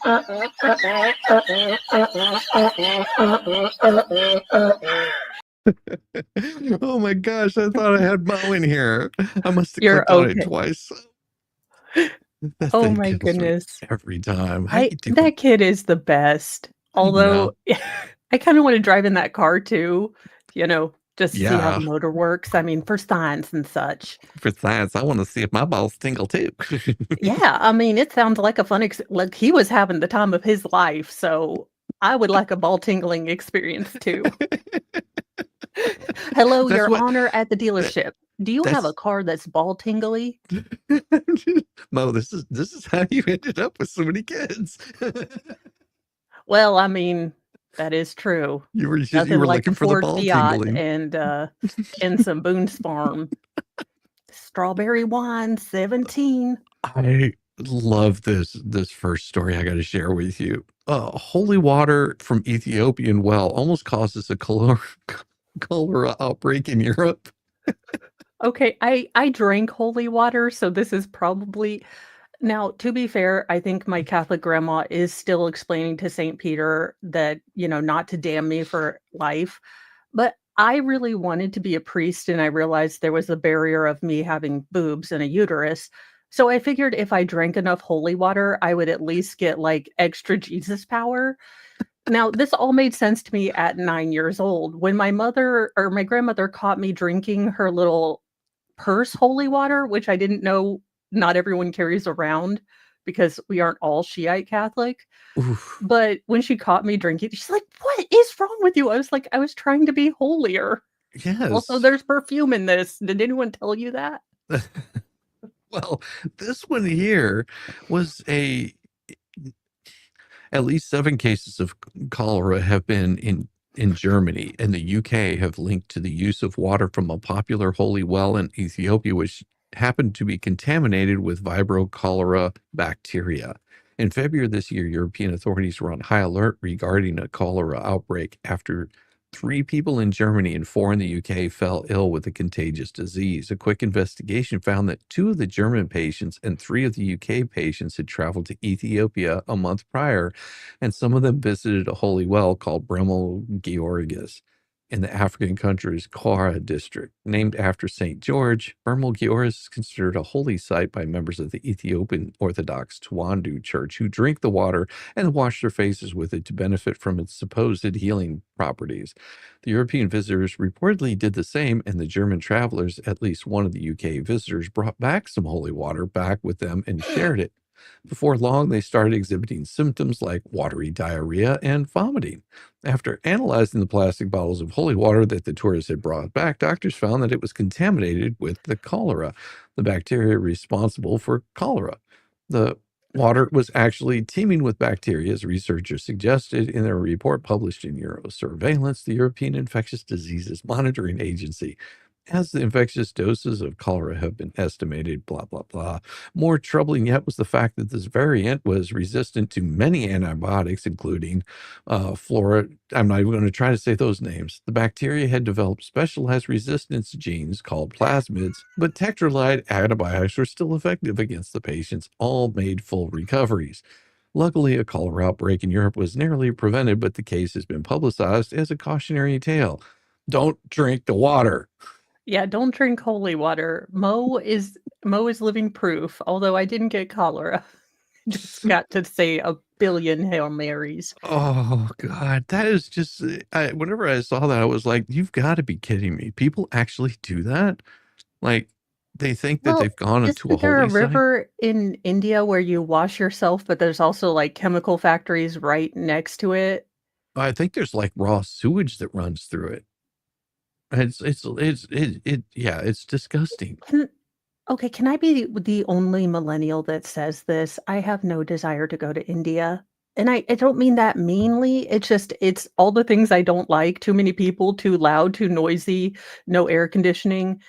Oh my gosh, I thought I had Mo in here. I must have You're clicked on it okay. twice. That Oh thing my kills me goodness. every time. How you doing? That kid is the best. I know. Although, I kinda wanna drive in that car too, just to see how the Yeah. motor works. I mean, for science and such. For science, I want to see if my balls tingle too. Yeah, I mean, it sounds like a fun like, he was having the time of his life, so I would like a ball tingling experience too. Hello, That's Your what Honor, at the that, dealership. Do you have a that's car that's ball tingly? Mo, this is how you ended up with so many kids. Well, I mean, that is true. You Nothing were like a looking for the Ford ball Fiat tingling. and some Boone's Farm strawberry wine, 17. I love this first story I got to share with you. Holy water from Ethiopian well almost causes a cholera outbreak in Europe. Okay, I drank holy water, so this is probably now, to be fair, I think my Catholic grandma is still explaining to Saint Peter that, not to damn me for life, but I really wanted to be a priest, and I realized there was a barrier of me having boobs and a uterus, so I figured if I drank enough holy water, I would at least get, like, extra Jesus power. Now, this all made sense to me at 9 years old. When my mother or my grandmother caught me drinking her little purse holy water, which I didn't know not everyone carries around because we aren't all Shiite Catholic. Oof. But when she caught me drinking, she's like, "What is wrong with you?" I was like, "I was trying to be holier." Also, Yes. there's perfume in this. Did anyone tell you that? Well, this one here was at least 7 cases of cholera have been in Germany, and the UK have linked to the use of water from a popular holy well in Ethiopia, which happened to be contaminated with Vibrio cholera bacteria. In February this year, European authorities were on high alert regarding a cholera outbreak after 3 people in Germany and 4 in the UK fell ill with the contagious disease. A quick investigation found that 2 of the German patients and 3 of the UK patients had traveled to Ethiopia a month prior, and some of them visited a holy well called Bremel Georgis in the African country's Cholera district. Named after St. George, Bremel Georgis is considered a holy site by members of the Ethiopian Orthodox Tewahedo Church who drink the water and wash their faces with it to benefit from its supposed healing properties. The European visitors reportedly did the same, and the German travelers, at least one of the UK visitors, brought back some holy water back with them and shared it. Before long, they started exhibiting symptoms like watery diarrhea and vomiting. After analyzing the plastic bottles of holy water that the tourists had brought back, doctors found that it was contaminated with the cholera, the bacteria responsible for cholera. The water was actually teeming with bacteria, as researchers suggested in their report published in Eurosurveillance, the European Infectious Diseases Monitoring Agency. As the infectious doses of cholera have been estimated, blah, blah, blah. More troubling yet was the fact that this variant was resistant to many antibiotics, including flora. I'm not even going to try to say those names. The bacteria had developed specialized resistance genes called plasmids, but tetralyte antibiotics were still effective against the patients, all made full recoveries. Luckily, a cholera outbreak in Europe was narrowly prevented, but the case has been publicized as a cautionary tale. Don't drink the water. Yeah, don't drink holy water. Mo is living proof, although I didn't get cholera. Just got to say a billion Hail Marys. Oh god, that is just whenever I saw that, I was like, "You've gotta be kidding me. People actually do that?" Like, they think that Well, they've gone into a isn't there a holy site? river in India where you wash yourself, but there's also, like, chemical factories right next to it? I think there's, like, raw sewage that runs through it. Yeah, it's disgusting. Can Okay, can I be the only millennial that says this? I have no desire to go to India, and I don't mean that meanly, it's all the things I don't like, too many people, too loud, too noisy, no air conditioning.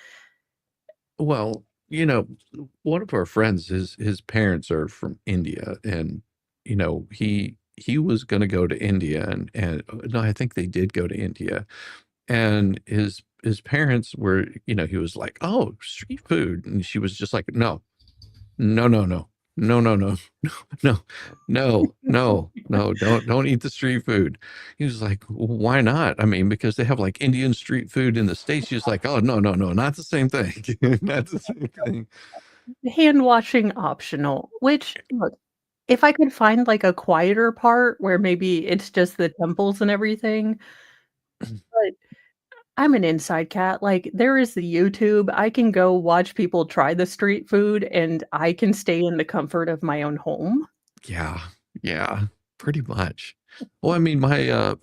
Well, one of our friends, his parents are from India, and, he was gonna go to India and no, I think they did go to India. And his parents were, he was like, "Oh, street food." And she was just like, "No, no, no, no. no, no, no, no, no, no, no, don't eat the street food. He was like, why not? I mean, because they have like Indian street food in the States. He was like, oh, no, no, no, not the same thing. Not the same thing. Hand washing optional, which, look, if I could find, like, a quieter part where maybe it's just the temples and everything, but I'm an inside cat, like, there is the YouTube, I can go watch people try the street food, and I can stay in the comfort of my own home. Yeah, yeah, pretty much. Well, I mean, my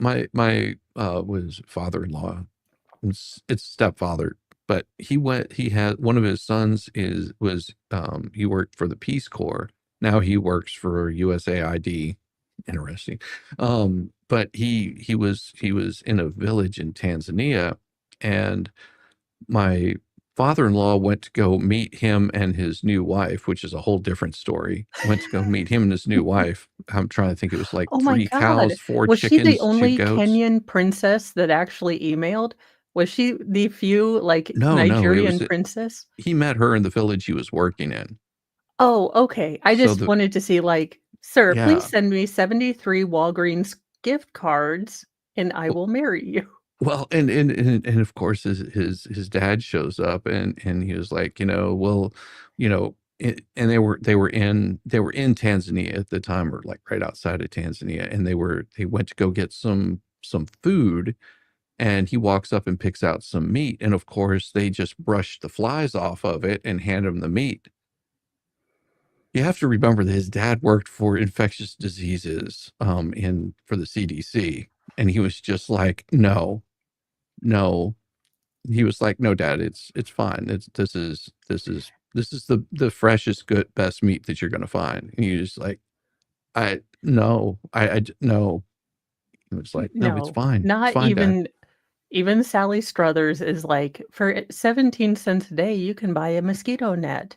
was father-in-law, it's stepfather, but he had one of his sons he worked for the Peace Corps. Now he works for USAID. Interesting. But he was in a village in Tanzania, and my father-in-law went to go meet him and his new wife, which is a whole different story. Went to go meet him and his new wife. I'm trying to think, it was like Oh my 3 god. cows, 4 Was she the chickens, 2 only goats. Kenyan princess that actually emailed? Was she the few, like, No, no, it was Nigerian princess? he met her in the village he was working in. Oh, okay. I So just the wanted to see, like, "Sir, please yeah. send me 73 Walgreens gift cards, and I W will marry you." well, and of course his dad shows up, and he was like, "Well, and they were in Tanzania at the time, or like right outside of Tanzania, and they went to go get some food, and he walks up and picks out some meat, and of course they just brush the flies off of it and hand him the meat. You have to remember that his dad worked for infectious diseases, in for the CDC, and he was just like, "No, no." He was like, "No, dad, it's fine. This is the freshest, good, best meat that you're gonna find." And he was like, "I no, no." He was N like, "No, it's no, fine. It's not fine, dad." even Sally Struthers is like, "For 17 cents a day, you can buy a mosquito net."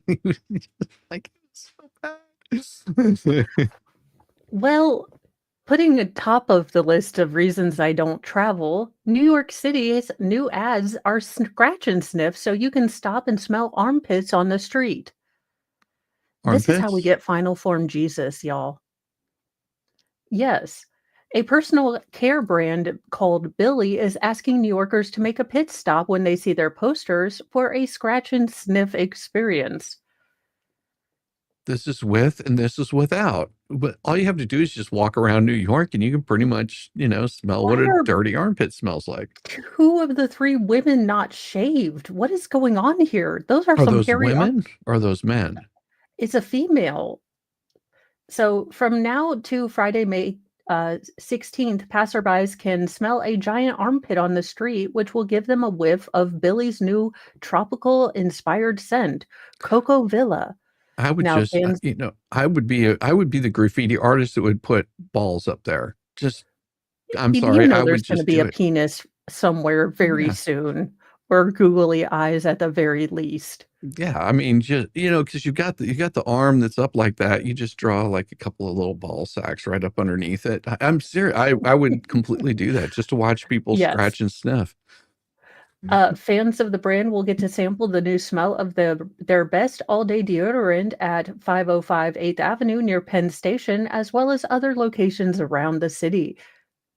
He was just like, "It's so bad." Well, putting atop of the list of reasons I don't travel, New York City's new ads are scratch and sniff so you can stop and smell armpits on the street. This is how we Armpits? get final form Jesus, y'all. Yes. A personal care brand called Billy is asking New Yorkers to make a pit stop when they see their posters for a scratch and sniff experience. This is with and this is without. But all you have to do is just walk around New York and you can pretty much, smell what Why a are dirty armpit smells like. 2 of the 3 women not shaved? What is going on here? Those are Are some those hairy ar women? Or are those men? It's a female. So from now to Friday, May 16th, passerbys can smell a giant armpit on the street, which will give them a whiff of Billy's new tropical inspired scent, Coco Villa. I would Now, just, fans, I would be the graffiti artist that would put balls up there. Just, I'm you sorry, know I there's would going to just be do a it. penis somewhere very Yeah. soon, or googly eyes at the very least. Yeah. I mean, just, because you got the arm that's up like that. You just draw like a couple of little ball sacks right up underneath it. I'm serious. I would completely do that just to watch people Yes. scratch and sniff. Fans of the brand will get to sample the new smell of their best all-day deodorant at 505 8th Avenue near Penn Station, as well as other locations around the city.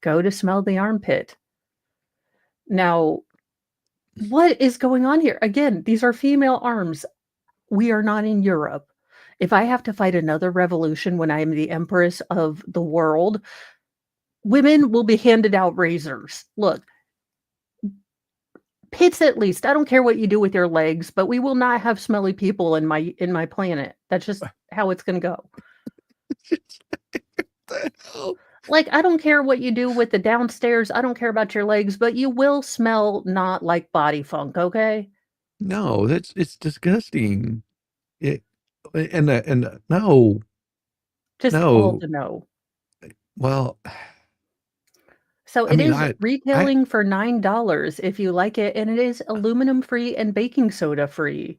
Go to smell the armpit. Now, what is going on here? Again, these are female arms. We are not in Europe. If I have to fight another revolution when I am the empress of the world, women will be handed out razors. Look, pits at least. I don't care what you do with your legs, but we will not have smelly people in my planet. That's just how it's gonna go. The hell? Like, I don't care what you do with the downstairs, I don't care about your legs, but you will smell not like body funk, okay? No, it's disgusting. It and no, Just all no. to know. Well, So I it mean, is I retailing for $9 if you like it, and it is aluminum free and baking soda free.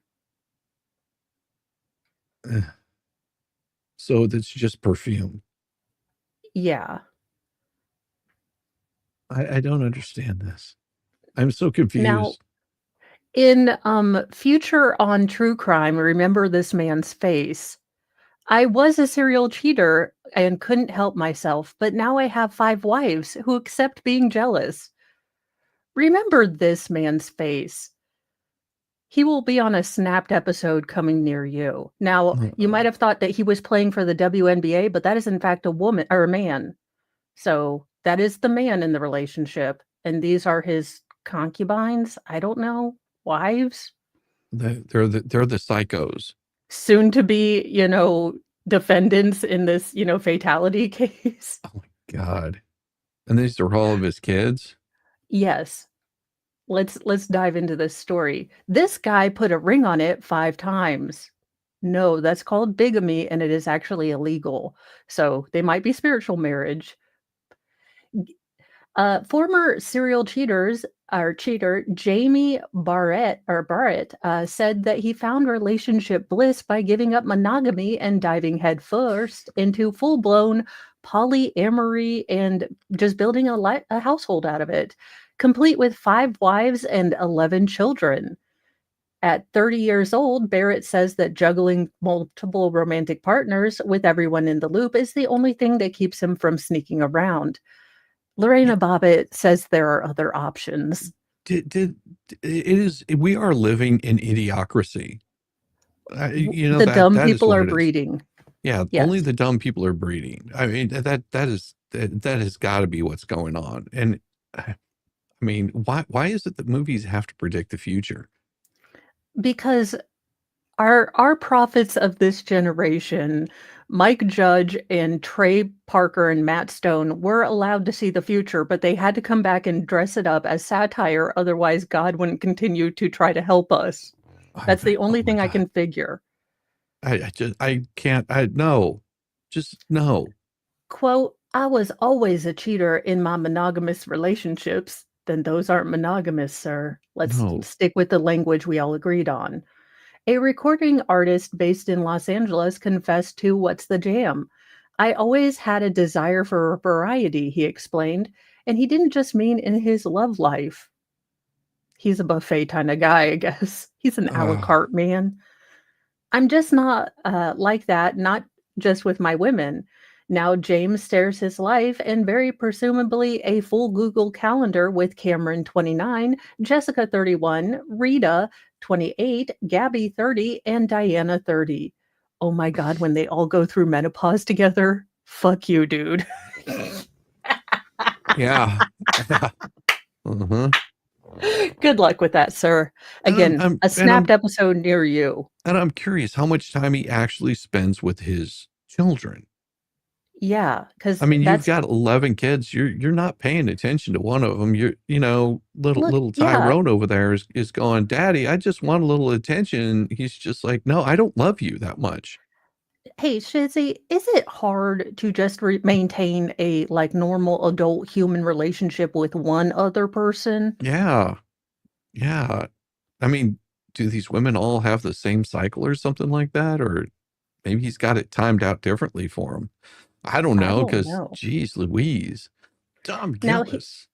so that's just perfume. Yeah. I don't understand this. I'm so Now, confused. In, Future on True Crime, remember this man's face. I was a serial cheater and couldn't help myself, but now I have 5 wives who accept being jealous. Remember this man's face. He will be on a Snapped episode coming near you. Now, you might have thought that he was playing for the WNBA, but that is in fact a woman or a man. So, that is the man in the relationship, and these are his concubines? I don't know, wives? They're the psychos. Soon to be, defendants in this, fatality case. Oh my god. And these are all of his kids? Yes. Let's dive into this story. This guy put a ring on it 5 times. No, that's called bigamy, and it is actually illegal. So, they might be spiritual marriage. Former serial cheater Jamie Barrett said that he found relationship bliss by giving up monogamy and diving headfirst into full-blown polyamory and just building a household out of it, complete with 5 wives and 11 children. At 30 years old, Barrett says that juggling multiple romantic partners with everyone in the loop is the only thing that keeps him from sneaking around. Yeah, Lorena Bobbitt says there are other options. did it is we are living in idiocracy. The dumb That is people what are it is. breeding. Yeah, only Yes. the dumb people are breeding. I mean, that has gotta be what's going on, and, I mean, why is it that movies have to predict the future? Because our prophets of this generation, Mike Judge and Trey Parker and Matt Stone, were allowed to see the future, but they had to come back and dress it up as satire, otherwise God wouldn't continue to try to help us. I That's the oh only my thing I god. can figure. I can't no. Just no. Quote, "I was always a cheater in my monogamous relationships." Then those aren't monogamous, sir. Let's No. stick with the language we all agreed on. A recording artist based in Los Angeles confessed to What's the Jam? "I always had a desire for variety," he explained, and he didn't just mean in his love life. He's a buffet kind of guy, I guess. He's an a la Ugh. carte man. I'm just not, like that, not just with my women. Now James shares his life and very presumably a full Google Calendar with Cameron 29, Jessica 31, Rita 28, Gabby 30, and Diana 30. Oh my god, when they all go through menopause together, fuck you, dude. Yeah. Yeah. Uh-huh. Good luck with that, sir. And I'm Again, I'm a and snapped I'm episode near you. and I'm curious how much time he actually spends with his children. Yeah, I because mean, you've that's got 11 kids. You're not paying attention to one of them. look, Little yeah. Tyrone over there is going, "Daddy, I just want a little attention." He's just like, "No, I don't love you that much." Hey, Shizzy, is it hard to just maintain a like normal adult human relationship with one other person? Yeah. Yeah. I mean, do these women all have the same cycle or something like that? Or maybe he's got it timed out differently for them. I don't I know, don't because know. geez Louise, Tom Now Gillis.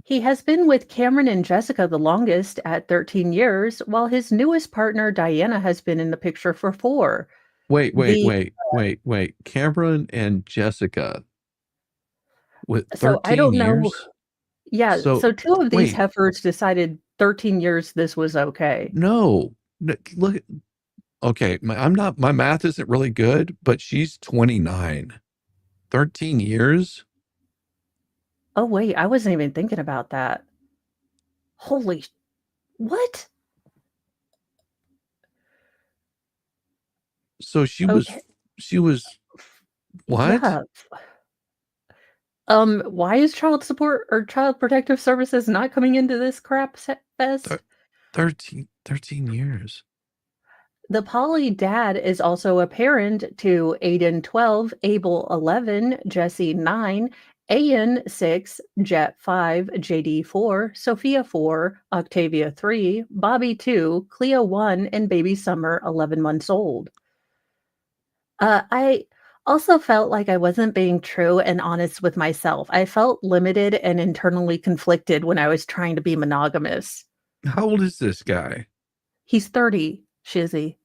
he has been with Cameron and Jessica the longest at 13 years, while his newest partner Diana has been in the picture for 4. The Wait. Cameron and Jessica with so I 13 don't know. years? Yeah, So, so 2 of these wait, heifers decided 13 years this was okay. no. Look, okay, my math isn't really good, but she's 29. 13 years? Oh wait, I wasn't even thinking about that. Holy what? So Okay. she was what? Yeah. Why is child support or child protective services not coming into this crap Thir fest? 13 years. The poly dad is also a parent to Aiden 12, Abel 11, Jesse 9, Ayan 6, Jet 5, JD 4, Sophia 4, Octavia 3, Bobby 2, Cleo 1, and baby Summer 11 months old. I also felt like I wasn't being true and honest with myself. I felt limited and internally conflicted when I was trying to be monogamous. How old is this guy? He's 30, Shizzy.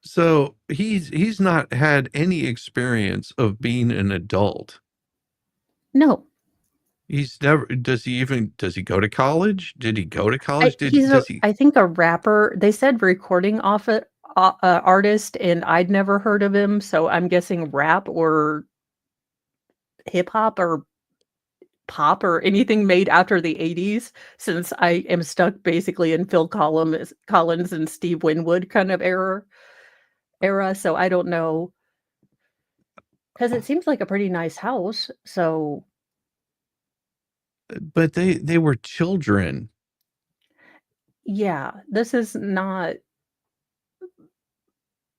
So he's not had any experience of being an adult. No, He's never does he go to college? Did he go to college? he's a Does he I think a rapper. They said recording off it artist, and I'd never heard of him, so I'm guessing rap or hip hop or pop or anything made after the 80s, since I am stuck basically in Collins and Steve Winwood kind of era, so I don't know, because it seems like a pretty nice house, so but they were children. yeah, this is not,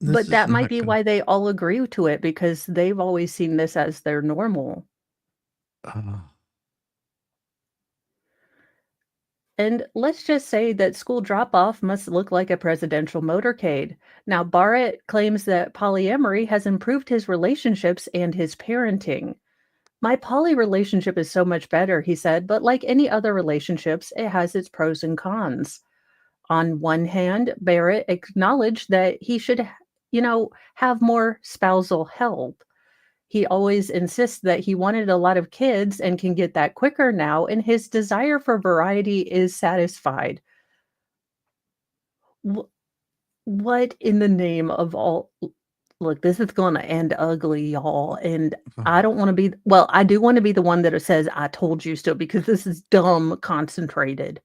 This but is that might not be gonna why they all agree to it, because they've always seen this as their normal. uh, And let's just say that school drop-off must look like a presidential motorcade. Now, Barrett claims that polyamory has improved his relationships and his parenting. My poly relationship is so much better, he said, but like any other relationships, it has its pros and cons. On one hand, Barrett acknowledged that he should, have more spousal help. He always insists that he wanted a lot of kids and can get that quicker now, and his desire for variety is satisfied. Wh- What in the name of all? Look, this is going to end ugly, y'all. And I don't want to be, well, I do want to be the one that says, I told you so, because this is dumb concentrated.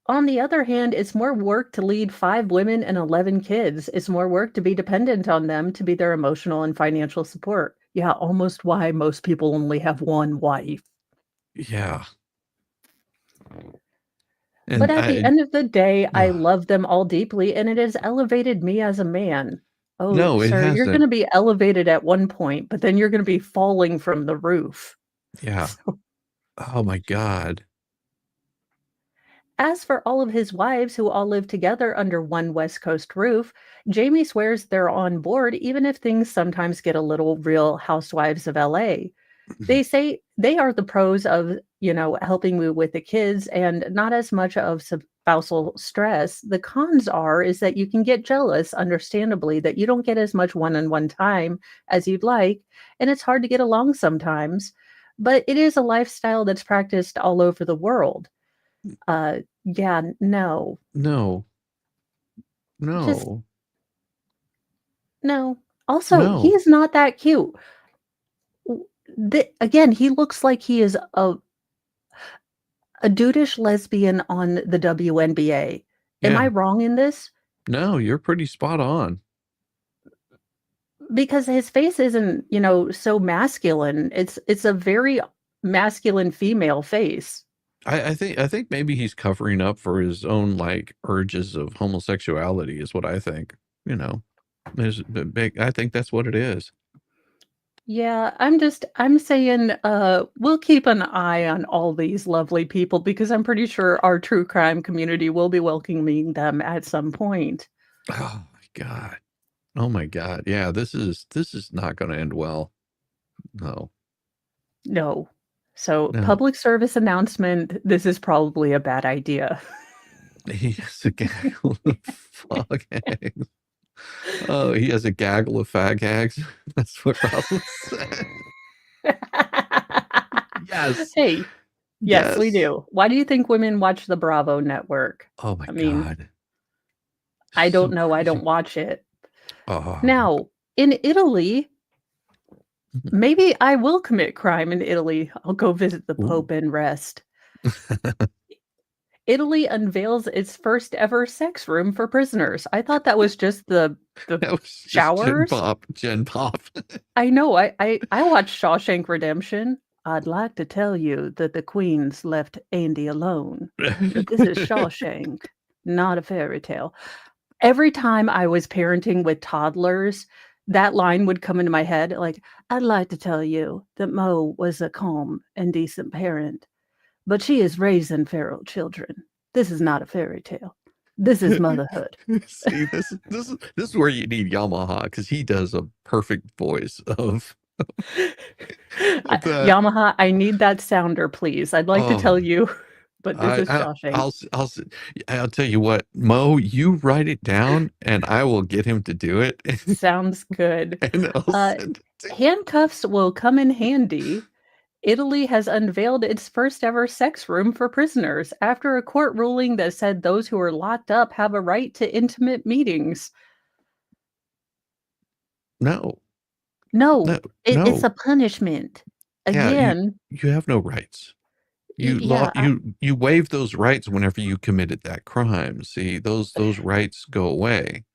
On the other hand, it's more work to lead 5 women and 11 kids. It's more work to be dependent on them to be their emotional and financial support. Yeah, almost why most people only have one wife. yeah. But And at the I end of the day, I ugh, love them all deeply, and it has elevated me as a man. Oh, no, it sir, you're hasn't. gonna be elevated at one point, but then you're gonna be falling from the roof. Yeah. So, Oh my God. as for all of his wives who all live together under one West Coast roof, Jamie swears they're on board even if things sometimes get a little Real Housewives of LA. They say they are the pros of, helping me with the kids and not as much of spousal stress. The cons is that you can get jealous, understandably, that you don't get as much one-on-one time as you'd like, and it's hard to get along sometimes. But it is a lifestyle that's practiced all over the world. Yeah, no, No, just no, no. Also, he no. is not that cute. Again, he looks like he is a dudeish lesbian on the WNBA. Am I Yeah. wrong in this? No, you're pretty spot on. Because his face isn't, so masculine. It's a very masculine female face. I think maybe he's covering up for his own like urges of homosexuality is what I think. You know, there's big. I think that's what it is. Yeah, I'm saying we'll keep an eye on all these lovely people, because I'm pretty sure our true crime community will be welcoming them at some point. Oh my God. Oh my God. Yeah, this is not going to end well. No, No. So, no. public service announcement, this is probably a bad idea. He has a gaggle of fog hags. Oh, he has a gaggle of fag hags. That's what Rob said. Yes. Hey, yes, we Yes. do. Why do you think women watch the Bravo network? Oh my I mean, God. I don't So know, I don't crazy. watch it. Oh. Now, in Italy, maybe I will commit crime in Italy. I'll go visit the Ooh. Pope and rest. Italy unveils its first ever sex room for prisoners. I thought that was just the That was just Gen showers. Pop. Gen Pop. I know, I watched Shawshank Redemption. I'd like to tell you that the queens left Andy alone, but this is Shawshank, not a fairy tale. Every time I was parenting with toddlers, that line would come into my head, like, "I'd like to tell you that Mo was a calm and decent parent, but she is raising feral children. This is not a fairy tale. This is motherhood." See, this is where you need Yamaha because he does a perfect voice of But Yamaha, I need that sounder, please. I'd like to oh, tell you, but this I, is I Joshing. I'll tell you what, Mo, you write it down, and I will get him to do it, Sounds good. and I'll Uh, send it to Handcuffs will come in handy. Italy has unveiled its first ever sex room for prisoners after a court ruling that said those who are locked up have a right to intimate meetings. no, No, no, it's no. a punishment. Yeah, you Again, you have no rights. yeah, You waive those rights whenever you committed that crime. See, those rights go away.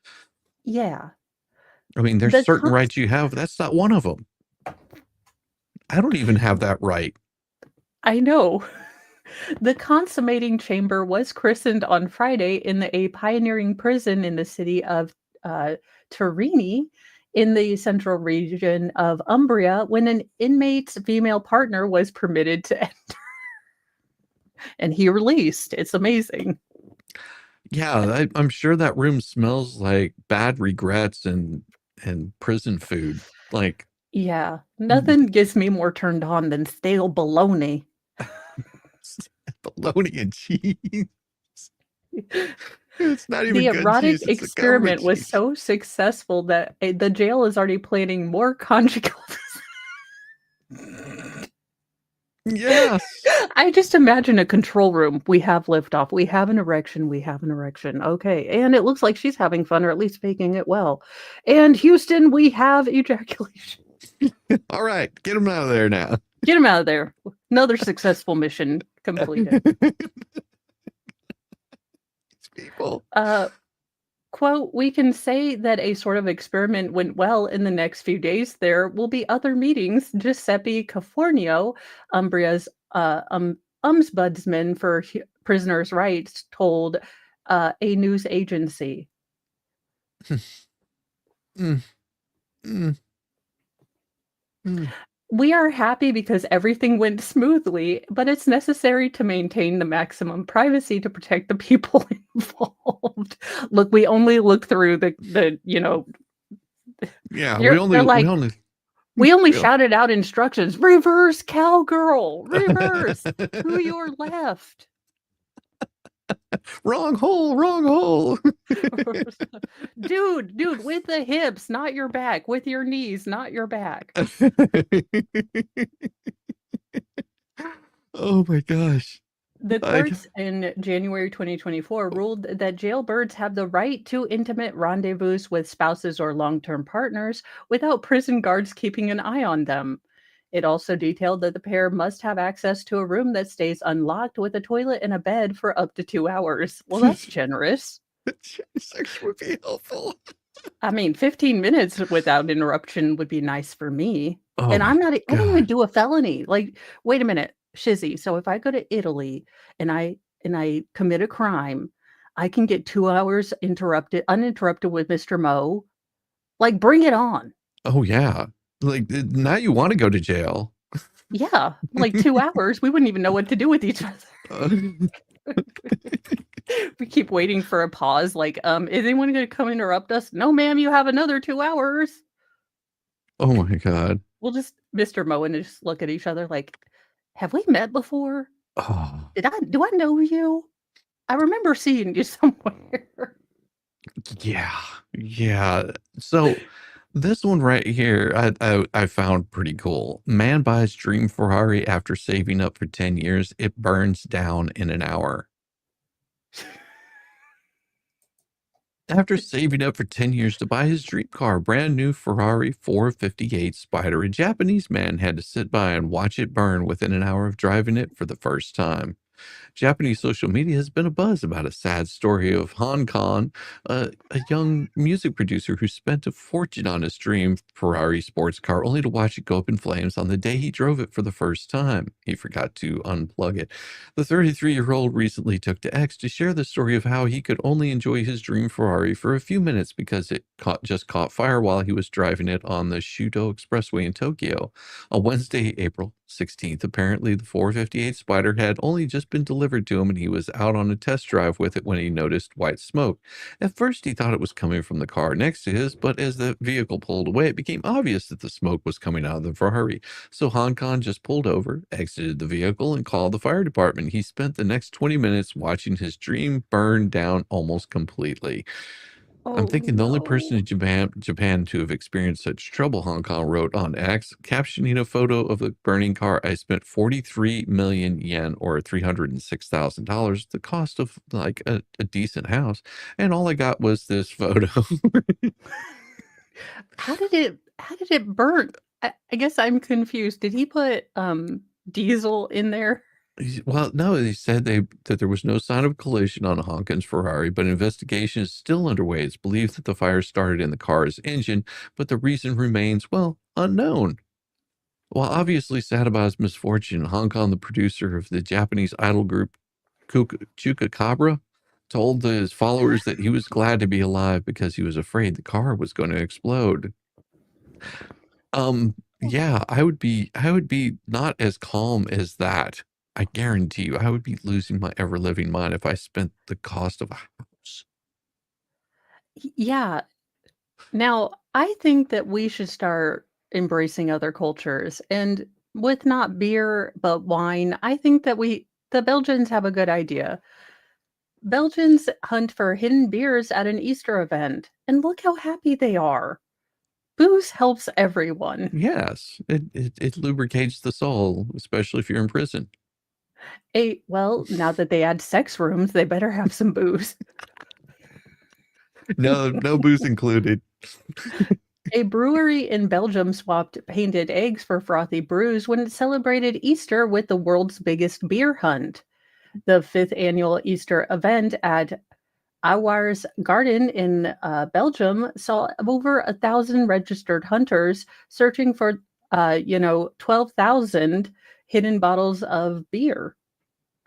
yeah. I mean, there's The certain con rights you have. That's not one of them. I don't even have that right. I know. The consummating chamber was christened on Friday in a pioneering prison in the city of Turini in the central region of Umbria when an inmate's female partner was permitted to enter and he released. It's amazing. Yeah, I'm sure that room smells like bad regrets and prison food. Like Yeah, nothing gets me more turned on than stale bologna. bologna and cheese. It's not even The good erotic cheese. It's a government experiment was cheese. so successful that the jail is already planning more conjugal. Yes. I just imagine a control room. We have liftoff. We have an erection. We have an erection. Okay. And it looks like she's having fun or at least faking it well. And Houston, we have ejaculation. All right, get them out of there now. Get him out of there. Another successful mission completed. People. Uh, Quote, we can say that a sort of experiment went well in the next few days. There will be other meetings. Giuseppe Cafornio, Umbria's ombudsman for prisoners' rights, told a news agency. Mm, mm, mm. We are happy because everything went smoothly, but it's necessary to maintain the maximum privacy to protect the people involved. Look, we only look through the Yeah, they're we like, only we only we shouted out instructions, "Reverse cowgirl, reverse to your left." wrong hole, wrong hole. Dude, with the hips, not your back, with your knees, not your back. Oh my gosh. The I courts in January 2024 ruled that jailbirds have the right to intimate rendezvous with spouses or long-term partners without prison guards keeping an eye on them. It also detailed that the pair must have access to a room that stays unlocked with a toilet and a bed for up to 2 hours. Well, that's generous. sex would be helpful. I mean, 15 minutes without interruption would be nice for me. Oh And my I didn't even god. do a felony. Like, wait a minute, Shizzy. So if I go to Italy and I commit a crime, I can get 2 hours uninterrupted with Mr. Mo. Like, bring it on. Oh yeah. Like now you want to go to jail. Yeah, like 2 hours, we wouldn't even know what to do with each other. Uh, We keep waiting for a pause, like, is anyone gonna come interrupt us? No, ma'am, you have another 2 hours. oh my god. We'll just Mr. Mo and just look at each other like, "Have we met before? Oh Do I know you? I remember seeing you somewhere." yeah. Yeah. So this one right here, I found pretty cool. Man buys dream Ferrari after saving up for 10 years. It burns down in an hour. After saving up for 10 years to buy his dream car, brand new Ferrari 458 Spider, a Japanese man had to sit by and watch it burn within an hour of driving it for the first time. Japanese social media has been abuzz about a sad story of Han Khan, a young music producer who spent a fortune on his dream Ferrari sports car only to watch it go up in flames on the day he drove it for the first time. He forgot to unplug it. The 33-year-old recently took to X to share the story of how he could only enjoy his dream Ferrari for a few minutes because it just caught fire while he was driving it on the Shuto Expressway in Tokyo on Wednesday, April 16th, apparently the 458 Spider had only just been delivered to him and he was out on a test drive with it when he noticed white smoke. At first, he thought it was coming from the car next to his, but as the vehicle pulled away, it became obvious that the smoke was coming out of the Ferrari. So Hong Kong just pulled over, exited the vehicle, and called the fire department. He spent the next 20 minutes watching his dream burn down almost completely. I'm Oh, thinking the only person no. in Japan to have experienced such trouble, Hong Kong wrote on X, captioning a photo of the burning car. I spent 43 million yen or $306,000, the cost of like a decent house, and all I got was this photo. How did it burn? I guess I'm confused. Did he put, diesel in there? Well, no, they said that there was no sign of collision on Hong Kong's Ferrari, but investigation is still underway. It's believed that the fire started in the car's engine, but the reason remains, well, unknown. While obviously sad about his misfortune, Hong Kong, the producer of the Japanese idol group Chupacabra, told his followers that he was glad to be alive because he was afraid the car was going to explode. Yeah, I would be not as calm as that. I guarantee you, I would be losing my ever-living mind if I spent the cost of a house. Yeah. Now, I think that we should start embracing other cultures, and with not beer, but wine, I think that the Belgians have a good idea. Belgians hunt for hidden beers at an Easter event, and look how happy they are. Booze helps everyone. Yes, it lubricates the soul, especially if you're in prison. Well, now that they add sex rooms, they better have some booze. No, no booze included. A brewery in Belgium swapped painted eggs for frothy brews when it celebrated Easter with the world's biggest beer hunt. The fifth annual Easter event at Auwars Garden in Belgium saw over 1,000 registered hunters searching for, 12,000 hidden bottles of beer.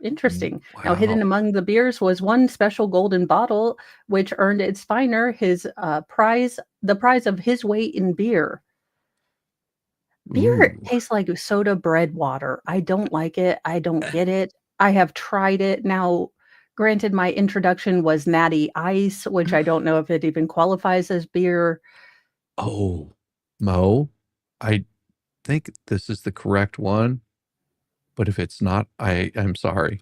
Interesting. Now, hidden Wow. among the beers was one special golden bottle, which earned its finder the prize of his weight in beer. Beer Ooh. tastes like soda bread water. I don't like it. I don't get it. I have tried it. Now, granted, my introduction was Natty Ice, which I don't know if it even qualifies as beer. Oh, Mo, I think this is the correct one, but if it's not, I'm sorry.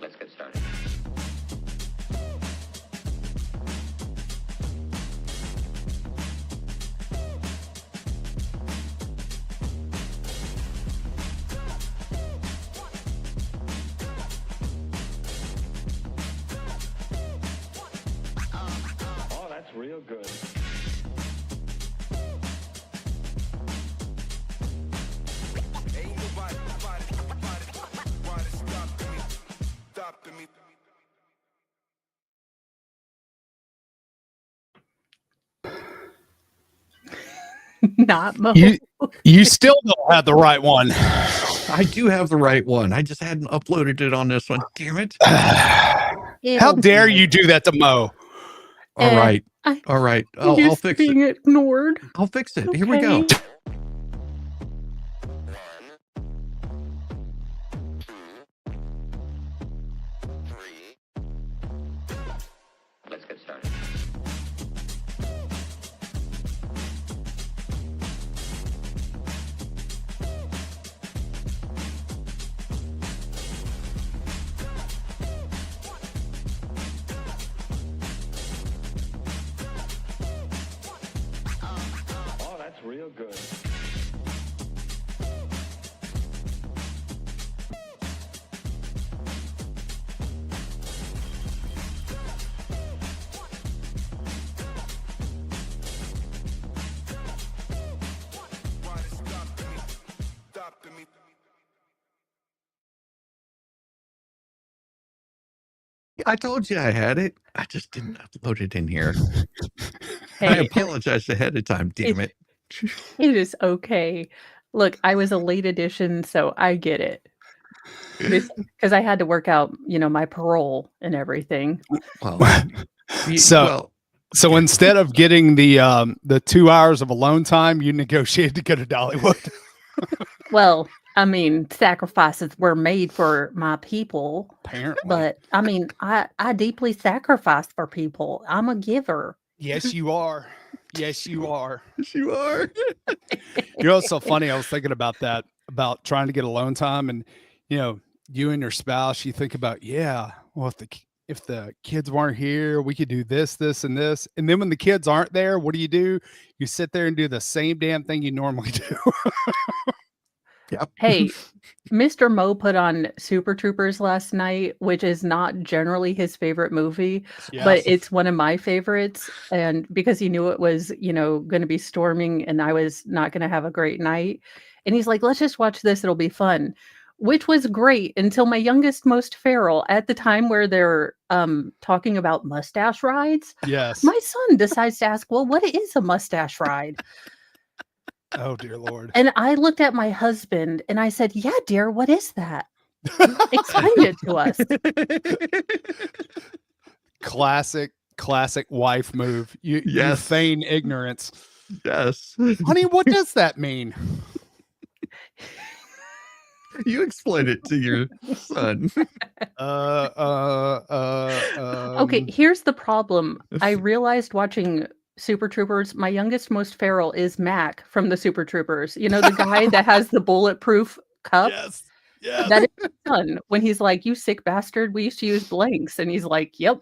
Let's get started. Oh, that's real good. Ain't nobody stopping me. Not Mo. You still don't have the right one. I do have the right one. I just hadn't uploaded it on this one. Damn it. How dare you do that to Mo? All right. I'm All right. I'll used to fix it. being ignored. I'll fix it. Here we go. Okay. Let's get started. Oh, that's real good. I told you I had it. I just didn't upload it in here. I Hey, apologize ahead of time. Damn it. it is okay. Look, I was a late edition, so I get it. because I had to work out, my parole and everything. Well, So instead of getting the 2 hours of alone time, you negotiated to go to Dollywood. Well, I mean, sacrifices were made for my people, Apparently. but I mean, I deeply sacrifice for people. I'm a giver. Yes, you are. Yes, you are. you are. You know, it's so funny. I was thinking about that, about trying to get alone time, and you and your spouse, you think about, well, if the kids weren't here, we could do this, this, and this. And then when the kids aren't there, what do? You sit there and do the same damn thing you normally do. Yep. Hey, Mr. Mo put on Super Troopers last night, which is not generally his favorite movie, but it's one of my favorites. And because he knew it was, going to be storming and I was not going to have a great night. And he's like, let's just watch this. It'll be fun, which was great until my youngest, most feral at the time where they're talking about mustache rides. Yes. My son decides to ask, well, what is a mustache ride? Oh, dear Lord. And I looked at my husband and I said, yeah, dear, what is that? Explain it to us. Classic wife move. You feign ignorance. Yes. Honey, what does that mean? You explain it to your son. Okay, here's the problem. I realized watching Super Troopers, my youngest, most feral is Mac from the Super Troopers. You know, the guy that has the bulletproof cup? Yes. Yeah. That is his son. When he's like, you sick bastard, we used to use blanks. And he's like, yep.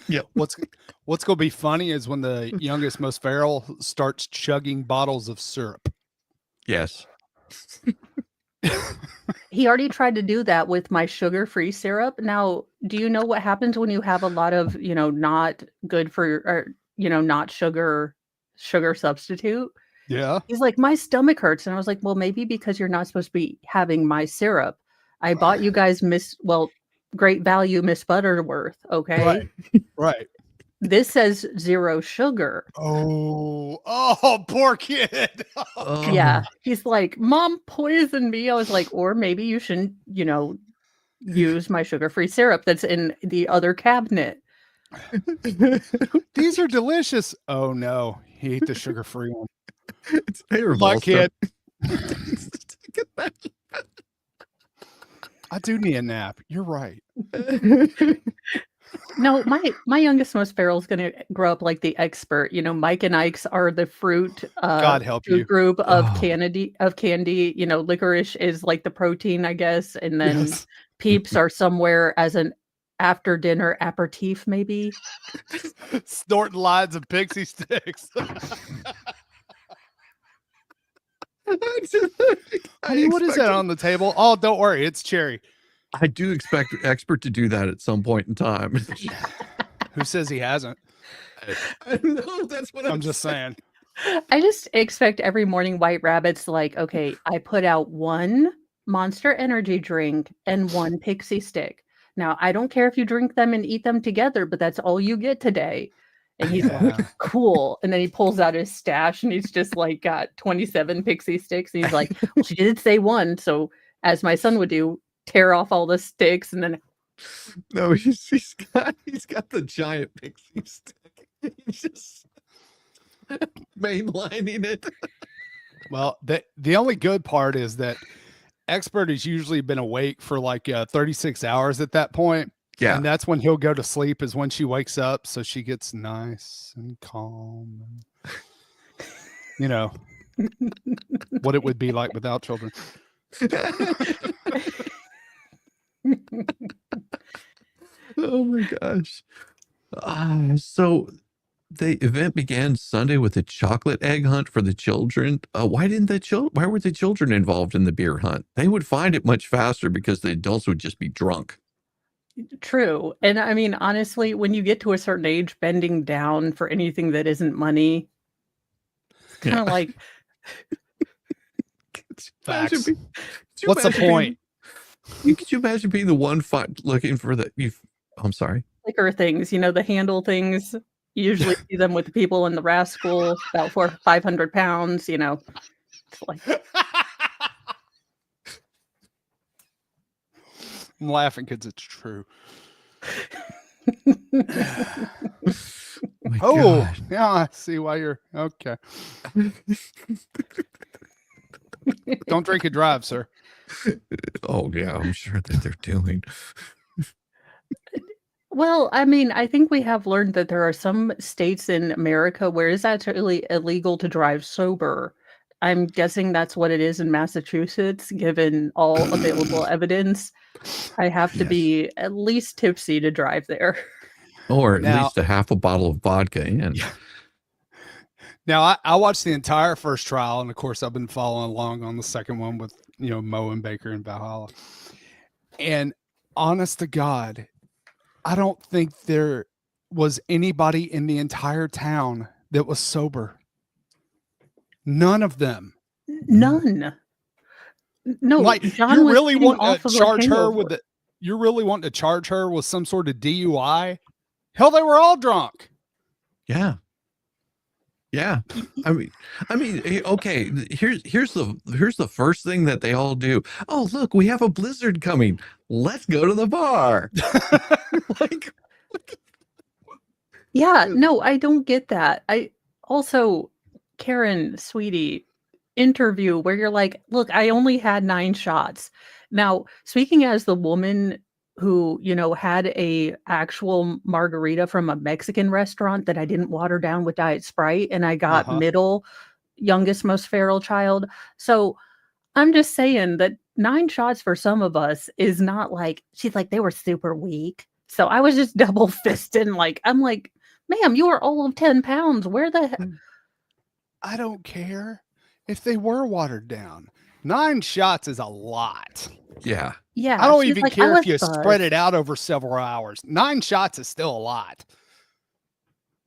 Yep. What's going to be funny is when the youngest, most feral starts chugging bottles of syrup. Yes. He already tried to do that with my sugar-free syrup. Now, do you know what happens when you have a lot of, not good for, or, not sugar substitute? Yeah. He's like, my stomach hurts. And I was like, well, maybe because you're not supposed to be having my syrup. I bought you guys Great Value Miss Butterworth. Okay. Right. This says 0 sugar. Oh, poor kid. Oh. Yeah. He's like, Mom poisoned me. I was like, or maybe you shouldn't, use my sugar-free syrup that's in the other cabinet. These are delicious. Oh no, he ate the sugar-free one. It's terrible. My kid. I do need a nap. You're right. No, my youngest, most feral is going to grow up like the expert. Mike and Ike's are the fruit. God help you. Group of candy. Licorice is like the protein, I guess, and then Peeps are somewhere as an after dinner aperitif, maybe. Snorting lines of pixie sticks. Honey, what is that on the table? Oh, don't worry, it's cherry. I do expect expert to do that at some point in time. Who says he hasn't? I know, that's what I'm just saying. I just expect every morning White Rabbit's like, okay, I put out 1 Monster Energy drink and 1 pixie stick. Now, I don't care if you drink them and eat them together, but that's all you get today. And he's like, cool. And then he pulls out his stash and he's just like got 27 pixie sticks. And he's like, well, she did say 1. So as my son would do, tear off all the sticks and then. No, he's got the giant pixie stick. He's just mainlining it. Well, the only good part is that expert has usually been awake for like 36 hours at that point. Yeah. And that's when he'll go to sleep, is when she wakes up. So she gets nice and calm. And, what it would be like without children. Oh my gosh. So the event began Sunday with a chocolate egg hunt for the children. Why were the children involved in the beer hunt? They would find it much faster because the adults would just be drunk. True. And I mean, honestly, when you get to a certain age, bending down for anything that isn't money, it's kind of like. Facts. What's the point? Could you imagine being the one looking for the? I'm sorry. Liquor things, the handle things. You usually see them with the people in the rascal, about 400 500 pounds. It's like. I'm laughing because it's true. My Oh, God. yeah, I see why you're okay. Don't drink and drive, sir. Oh, yeah, I'm sure that they're doing. Well, I mean, I think we have learned that there are some states in America where it's actually illegal to drive sober. I'm guessing that's what it is in Massachusetts, given all available evidence. I have to Yes. be at least tipsy to drive there. Or at Now- least a half a bottle of vodka in. Yeah. Now, I watched the entire first trial, and of course, I've been following along on the second one with, Mo and Baker and Valhalla. And honest to God, I don't think there was anybody in the entire town that was sober. None of them. None. No, Like, John you're was really getting wanting off to of a charge her hangover. with it. You're really wanting to charge her with some sort of DUI? Hell, they were all drunk. Yeah. Yeah. I mean, okay, here's the first thing that they all do. Oh, look, we have a blizzard coming. Let's go to the bar. Like, Yeah, no, I don't get that. I also, Karen, sweetie, interview where you're like, look, I only had 9 shots. Now, speaking as the woman who, had a actual margarita from a Mexican restaurant that I didn't water down with Diet Sprite, and I got Uh-huh. middle, youngest, most feral child. So I'm just saying that 9 shots for some of us is not like, she's like, they were super weak. So I was just double fisting. I'm like, ma'am, you are all of 10 pounds. Where the heck? I don't care if they were watered down. 9 shots is a lot. yeah. Yeah. I don't she's even like, I care if was you buzzed. spread it out over several hours. 9 shots is still a lot.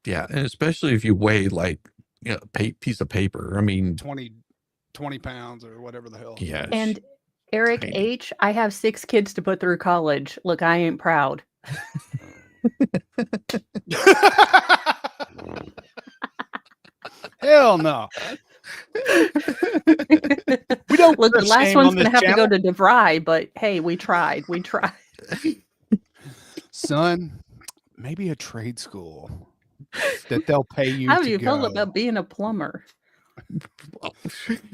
Yeah. And especially if you weigh like piece of paper. I mean, 20 pounds or whatever the hell. yeah. And Eric tiny. H., I have 6 kids to put through college. Look, I ain't proud. Hell no. We don't Look, the put last shame one's on going to this have to go channel. to DeVry, but hey, we tried. We tried. Son, maybe a trade school that they'll pay you How have to you felt go. about being a plumber?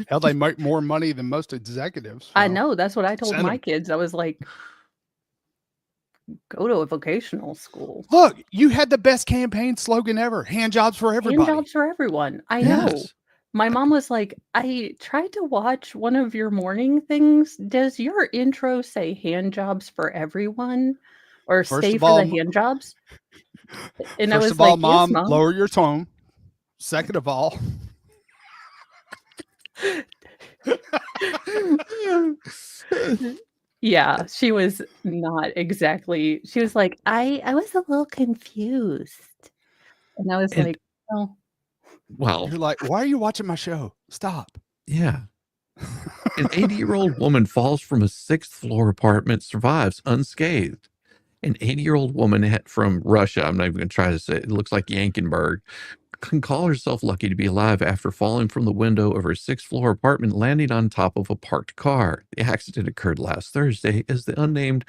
Hell, they make more money than most executives. I so know. That's what I told send my 'em. kids. I was like, go to a vocational school. Look, you had the best campaign slogan ever. Hand jobs for everybody. Hand jobs for everyone. I know. Yes. My mom was like, I tried to watch one of your morning things. Does your intro say hand jobs for everyone? Or First stay of for all, the hand jobs? And I First was of all, like, Mom, yes, Mom. lower your tone. Second of all, Yeah, she was not exactly. She was like, I was a little confused. And I was And- like, oh, Well, you're like, why are you watching my show? Stop. yeah. An 80-year-old woman falls from a 6th floor apartment, survives unscathed. An 80-year-old woman from Russia, I'm not even going to try to say it looks like Yankenberg, can call herself lucky to be alive after falling from the window of her 6th floor apartment, landing on top of a parked car. The accident occurred last Thursday as the unnamed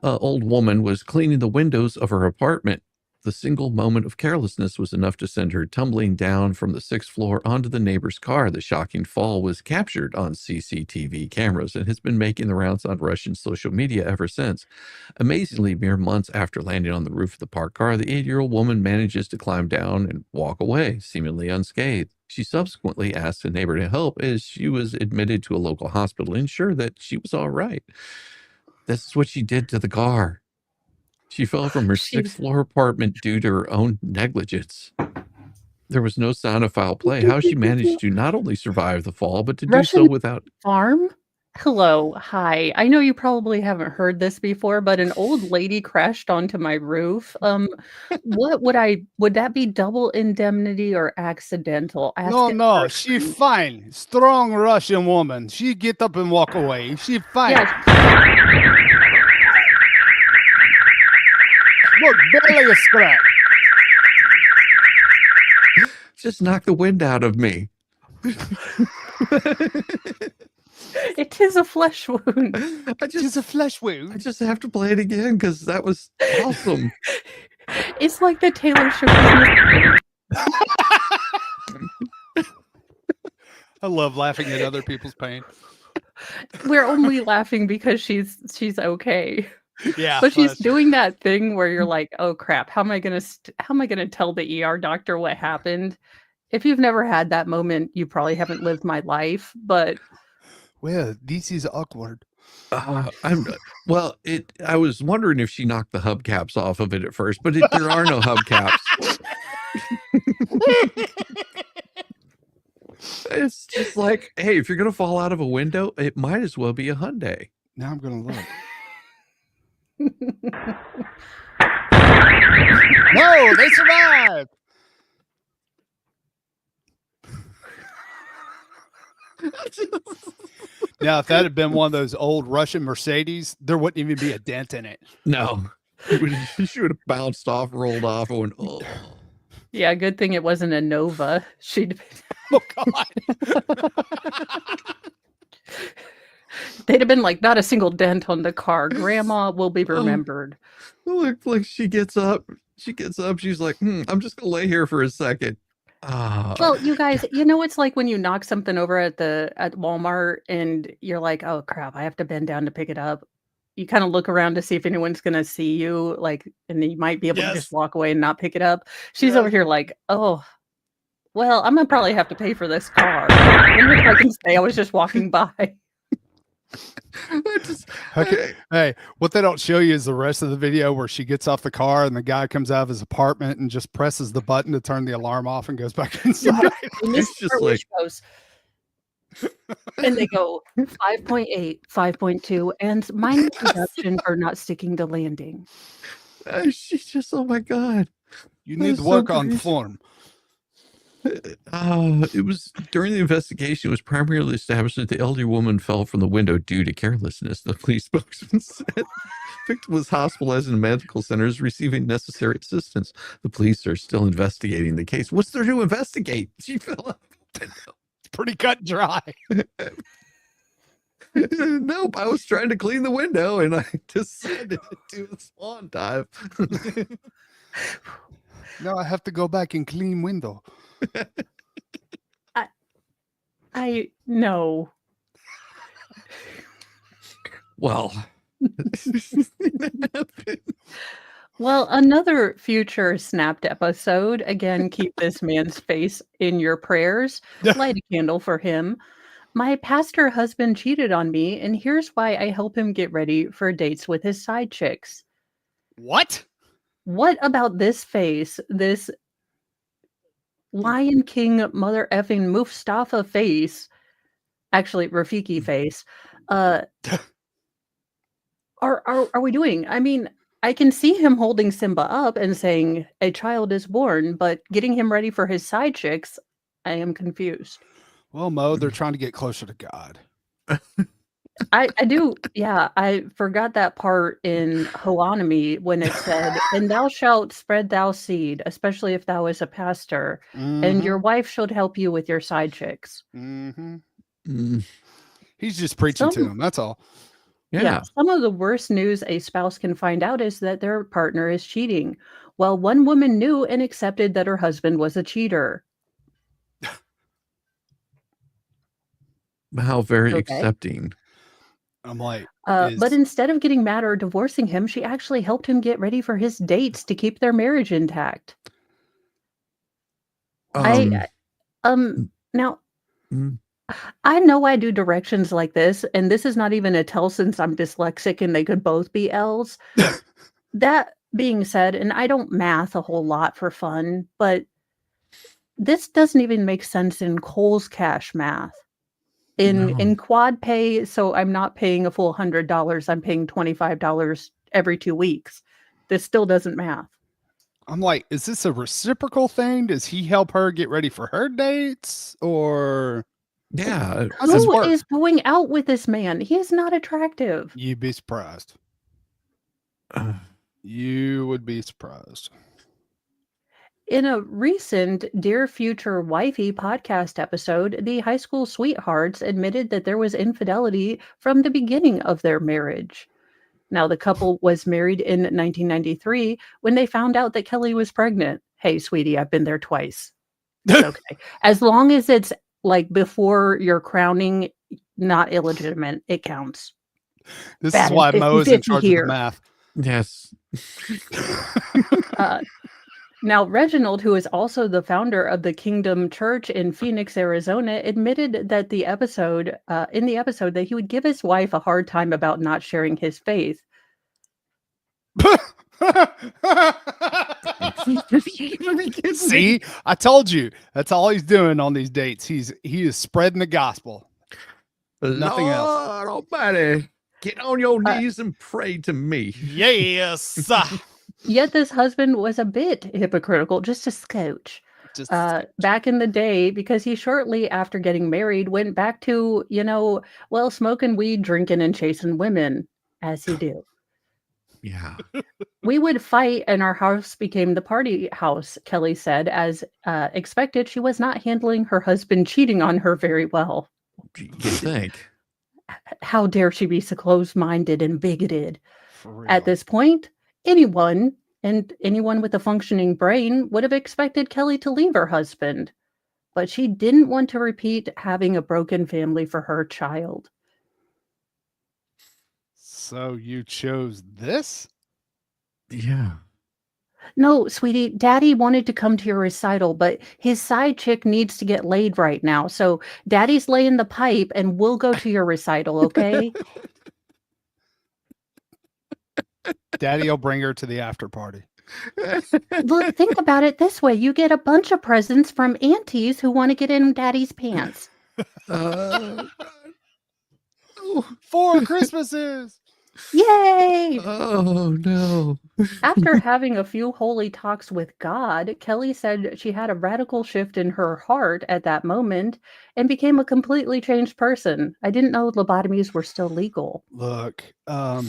old woman was cleaning the windows of her apartment. The single moment of carelessness was enough to send her tumbling down from the 6th floor onto the neighbor's car. The shocking fall was captured on CCTV cameras and has been making the rounds on Russian social media ever since. Amazingly, mere months after landing on the roof of the parked car, the 80-year-old woman manages to climb down and walk away, seemingly unscathed. She subsequently asked a neighbor to help as she was admitted to a local hospital to ensure that she was all right. This is what she did to the car. She fell from her She- 6th floor apartment due to her own negligence. There was no sound of foul play. How she managed to not only survive the fall, but to do so Russian- without... farm? Hello, hi. I know you probably haven't heard this before, but an old lady crashed onto my roof. What would that be double indemnity or accidental? Ask No, it no, her. she fine. Strong Russian woman. She get up and walk away. She fine. Yeah, Look, barely a scratch. Just knock the wind out of me. It is a flesh wound. It's a flesh wound. I just have to play it again because that was awesome. It's like the Taylor Swift. I love laughing at other people's pain. We're only laughing because she's okay. Yeah, But she's doing that thing where you're like, oh crap, how am I gonna tell the ER doctor what happened? If you've never had that moment, you probably haven't lived my life. But well, this is awkward. I was wondering if she knocked the hubcaps off of it at first, but there are no hubcaps. It's just like, hey, if you're gonna fall out of a window, it might as well be a Hyundai. Now I'm gonna look. No, they survived. Now, if that had been one of those old Russian Mercedes, there wouldn't even be a dent in it. No, she would have bounced off, rolled off, and went, oh. yeah, good thing it wasn't a Nova. Oh God. They'd have been like, not a single dent on the car. Grandma will be remembered. Look, like she gets up. She's like, I'm just gonna lay here for a second. Well, you guys, you know, it's like when you knock something over at Walmart and you're like, oh crap, I have to bend down to pick it up. You kind of look around to see if anyone's gonna see you, like, and you might be able to just walk away and not pick it up. She's over here like, oh, well, I'm gonna probably have to pay for this car. And if I can say I was just walking by. Okay. Hey, what they don't show you is the rest of the video where she gets off the car and the guy comes out of his apartment and just presses the button to turn the alarm off and goes back inside. And this It's just like, goes, and they go 5.8, 5.2, and minor deduction for not sticking the landing. she's just, oh my God. You need to work on form. It was during the investigation. It was primarily established that the elderly woman fell from the window due to carelessness. The police spokesman said victim was hospitalized in a medical center, is receiving necessary assistance. The police are still investigating the case. What's there to investigate? She fell out the window. It's pretty cut and dry. Nope, I was trying to clean the window and I decided to do a swan dive. Now I have to go back and clean window. I know. Well, well, another future Snapped episode. Again, keep this man's face in your prayers. Light a candle for him. My pastor husband cheated on me, and here's why I help him get ready for dates with his side chicks. What? What about this face, this Lion King mother effing Mustafa face, actually Rafiki face, are we doing? I mean, I can see him holding Simba up and saying, a child is born, but getting him ready for his side chicks, I am confused. Well, Mo, they're trying to get closer to God. I do. Yeah, I forgot that part in Hoanami when it said, and thou shalt spread thou seed, especially if thou is a pastor, and your wife should help you with your side chicks. He's just preaching to them. That's all. yeah. Some of the worst news a spouse can find out is that their partner is cheating. Well, one woman knew and accepted that her husband was a cheater. How very accepting. I'm like, but instead of getting mad or divorcing him, she actually helped him get ready for his dates to keep their marriage intact. Now, I know I do directions like this, and this is not even a tell since I'm dyslexic and they could both be L's. That being said, and I don't math a whole lot for fun, but this doesn't even make sense in Kohl's Cash math. In quad pay, so I'm not paying a full $100. I'm paying $25 every 2 weeks. This still doesn't math. I'm like, is this a reciprocal thing? Does he help her get ready for her dates? Or yeah, who is going out with this man? He is not attractive. You'd be surprised. You would be surprised. In a recent Dear Future Wifey podcast episode, the high school sweethearts admitted that there was infidelity from the beginning of their marriage. Now, the couple was married in 1993 when they found out that Kelly was pregnant. Hey, sweetie, I've been there twice. It's okay. As long as it's like before your crowning, not illegitimate, it counts. This Bad is why and Mo is in 50-50 charge here. of the math. Yes. Now, Reginald, who is also the founder of the Kingdom Church in Phoenix, Arizona, admitted that in the episode that he would give his wife a hard time about not sharing his faith. See, I told you. That's all he's doing on these dates. He is spreading the gospel. Nothing else. Lord Almighty, get on your knees and pray to me. Yes. Yet this husband was a bit hypocritical, just a scotch. Back in the day, because he shortly after getting married went back to, smoking weed, drinking, and chasing women, as he do. Yeah. We would fight and our house became the party house, Kelly said. As expected, she was not handling her husband cheating on her very well. You think? How dare she be so closed-minded and bigoted? At this point, anyone with a functioning brain would have expected Kelly to leave her husband, but she didn't want to repeat having a broken family for her child. So you chose this? Yeah. No, sweetie, Daddy wanted to come to your recital, but his side chick needs to get laid right now. So Daddy's laying the pipe and we'll go to your recital, okay? Daddy will bring her to the after party. Look, think about it this way. You get a bunch of presents from aunties who want to get in Daddy's pants. 4 Christmases. Yay! Oh, no. After having a few holy talks with God, Kelly said she had a radical shift in her heart at that moment and became a completely changed person. I didn't know lobotomies were still legal. Look, I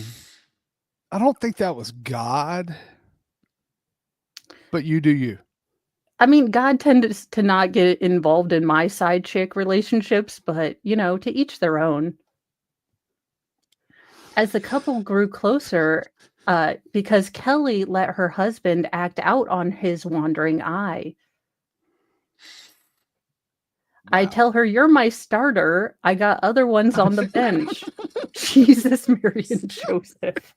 don't think that was God, but you do you. I mean, God tends to not get involved in my side chick relationships, but, to each their own. As the couple grew closer, because Kelly let her husband act out on his wandering eye. I tell her, you're my starter. I got other ones on the bench. Jesus, Mary and Joseph.